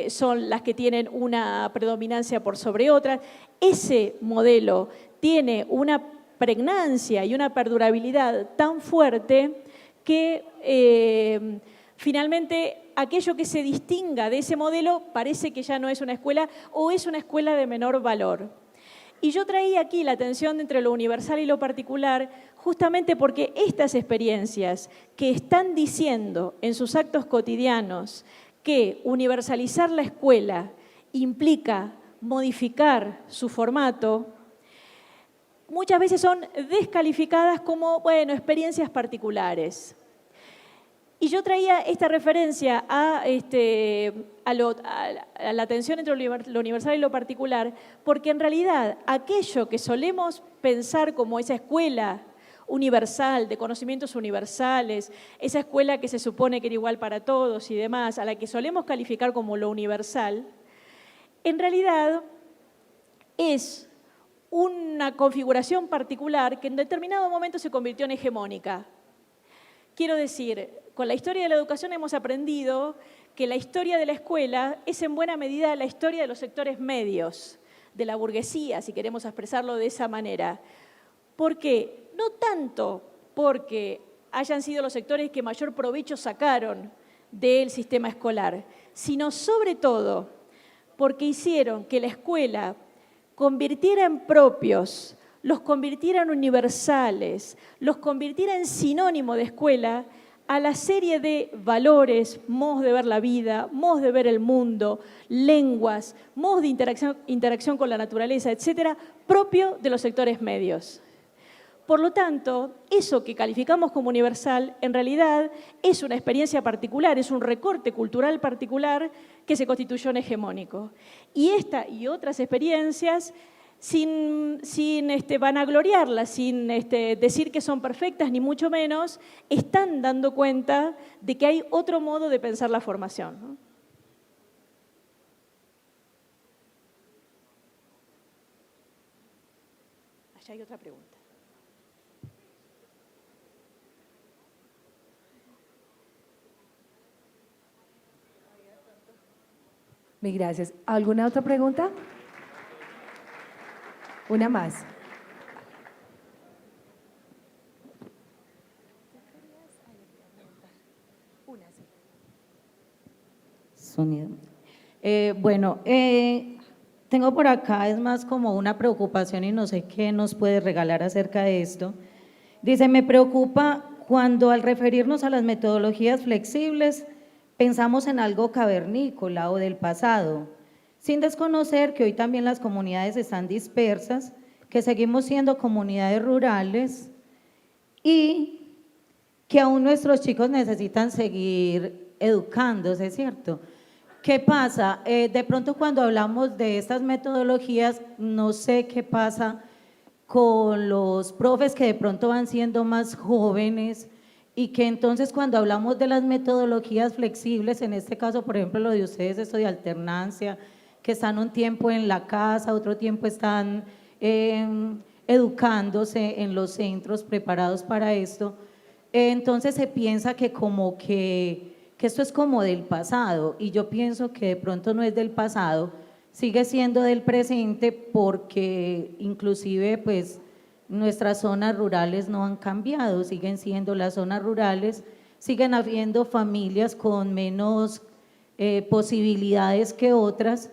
son las que tienen una predominancia por sobre otras. Ese modelo tiene una pregnancia y una perdurabilidad tan fuerte que finalmente aquello que se distinga de ese modelo parece que ya no es una escuela o es una escuela de menor valor. Y yo traía aquí la tensión entre lo universal y lo particular justamente porque estas experiencias que están diciendo en sus actos cotidianos que universalizar la escuela implica modificar su formato, muchas veces son descalificadas como, bueno, experiencias particulares. Y yo traía esta referencia a la tensión entre lo universal y lo particular, porque en realidad aquello que solemos pensar como esa escuela universal, de conocimientos universales, esa escuela que se supone que era igual para todos y demás, a la que solemos calificar como lo universal, en realidad es una configuración particular que en determinado momento se convirtió en hegemónica. Quiero decir, con la historia de la educación hemos aprendido que la historia de la escuela es en buena medida la historia de los sectores medios, de la burguesía, si queremos expresarlo de esa manera. ¿Por qué? No tanto porque hayan sido los sectores que mayor provecho sacaron del sistema escolar, sino sobre todo porque hicieron que la escuela convirtiera en propios, los convirtiera en universales, los convirtiera en sinónimo de escuela a la serie de valores, modos de ver la vida, modos de ver el mundo, lenguas, modos de interacción con la naturaleza, etcétera, propio de los sectores medios. Por lo tanto, eso que calificamos como universal, en realidad es una experiencia particular, es un recorte cultural particular que se constituyó en hegemónico. Y esta y otras experiencias, sin vanagloriarlas, sin decir que son perfectas, ni mucho menos, están dando cuenta de que hay otro modo de pensar la formación, ¿no? Allá hay otra pregunta. Mil gracias. ¿Alguna otra pregunta? Una más. Sonido. Tengo por acá, es más como una preocupación y no sé qué nos puede regalar acerca de esto. Dice, me preocupa cuando al referirnos a las metodologías flexibles pensamos en algo cavernícola o del pasado, sin desconocer que hoy también las comunidades están dispersas, que seguimos siendo comunidades rurales y que aún nuestros chicos necesitan seguir educándose, ¿cierto? ¿Qué pasa? De pronto cuando hablamos de estas metodologías, no sé qué pasa con los profes que de pronto van siendo más jóvenes, y que entonces cuando hablamos de las metodologías flexibles, en este caso, por ejemplo, lo de ustedes, esto de alternancia, que están un tiempo en la casa, otro tiempo están educándose en los centros preparados para esto, entonces se piensa que como que esto es como del pasado, y yo pienso que de pronto no es del pasado, sigue siendo del presente, porque inclusive pues nuestras zonas rurales no han cambiado, siguen siendo las zonas rurales, siguen habiendo familias con menos posibilidades que otras,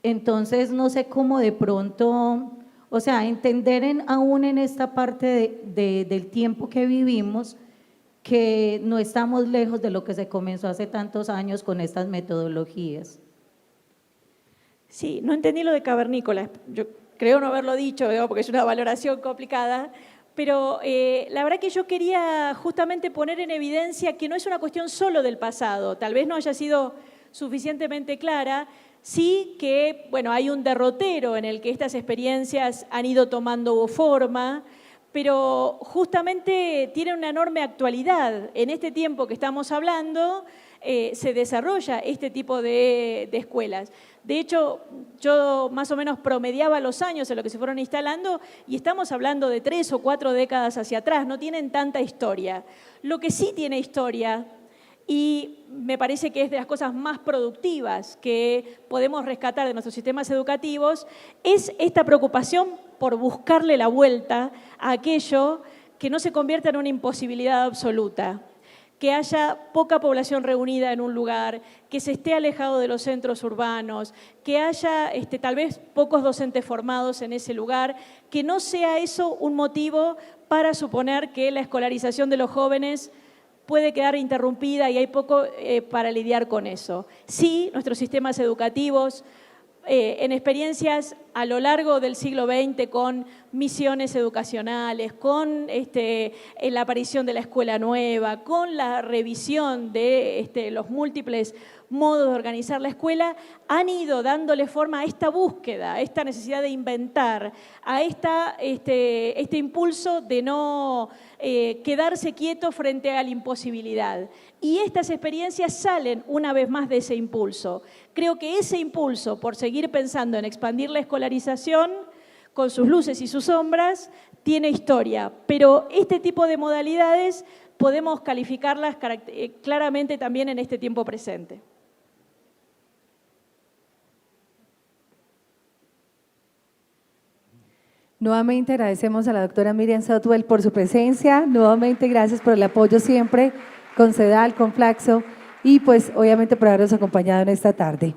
entonces no sé cómo de pronto, o sea, entender aún en esta parte del tiempo que vivimos, que no estamos lejos de lo que se comenzó hace tantos años con estas metodologías. Sí, no entendí lo de cavernícolas, yo creo no haberlo dicho, porque es una valoración complicada, pero la verdad que yo quería justamente poner en evidencia que no es una cuestión solo del pasado, tal vez no haya sido suficientemente clara, sí que, bueno, hay un derrotero en el que estas experiencias han ido tomando forma, pero justamente tiene una enorme actualidad. En este tiempo que estamos hablando, se desarrolla este tipo de escuelas. De hecho, yo más o menos promediaba los años en los que se fueron instalando y estamos hablando de 3 o 4 décadas hacia atrás, no tienen tanta historia. Lo que sí tiene historia, y me parece que es de las cosas más productivas que podemos rescatar de nuestros sistemas educativos, es esta preocupación por buscarle la vuelta a aquello que no se convierta en una imposibilidad absoluta, que haya poca población reunida en un lugar, que se esté alejado de los centros urbanos, que haya tal vez pocos docentes formados en ese lugar, que no sea eso un motivo para suponer que la escolarización de los jóvenes puede quedar interrumpida y hay poco para lidiar con eso. Sí, nuestros sistemas educativos, en experiencias a lo largo del siglo XX con misiones educacionales, con la aparición de la escuela nueva, con la revisión de los múltiples modos de organizar la escuela, han ido dándole forma a esta búsqueda, a esta necesidad de inventar, a este impulso de no quedarse quieto frente a la imposibilidad. Y estas experiencias salen una vez más de ese impulso. Creo que ese impulso por seguir pensando en expandir la escolarización, con sus luces y sus sombras, tiene historia. Pero este tipo de modalidades podemos calificarlas claramente también en este tiempo presente. Nuevamente agradecemos a la doctora Miriam Southwell por su presencia, nuevamente gracias por el apoyo siempre con CEDAL, con Flaxo y pues obviamente por habernos acompañado en esta tarde.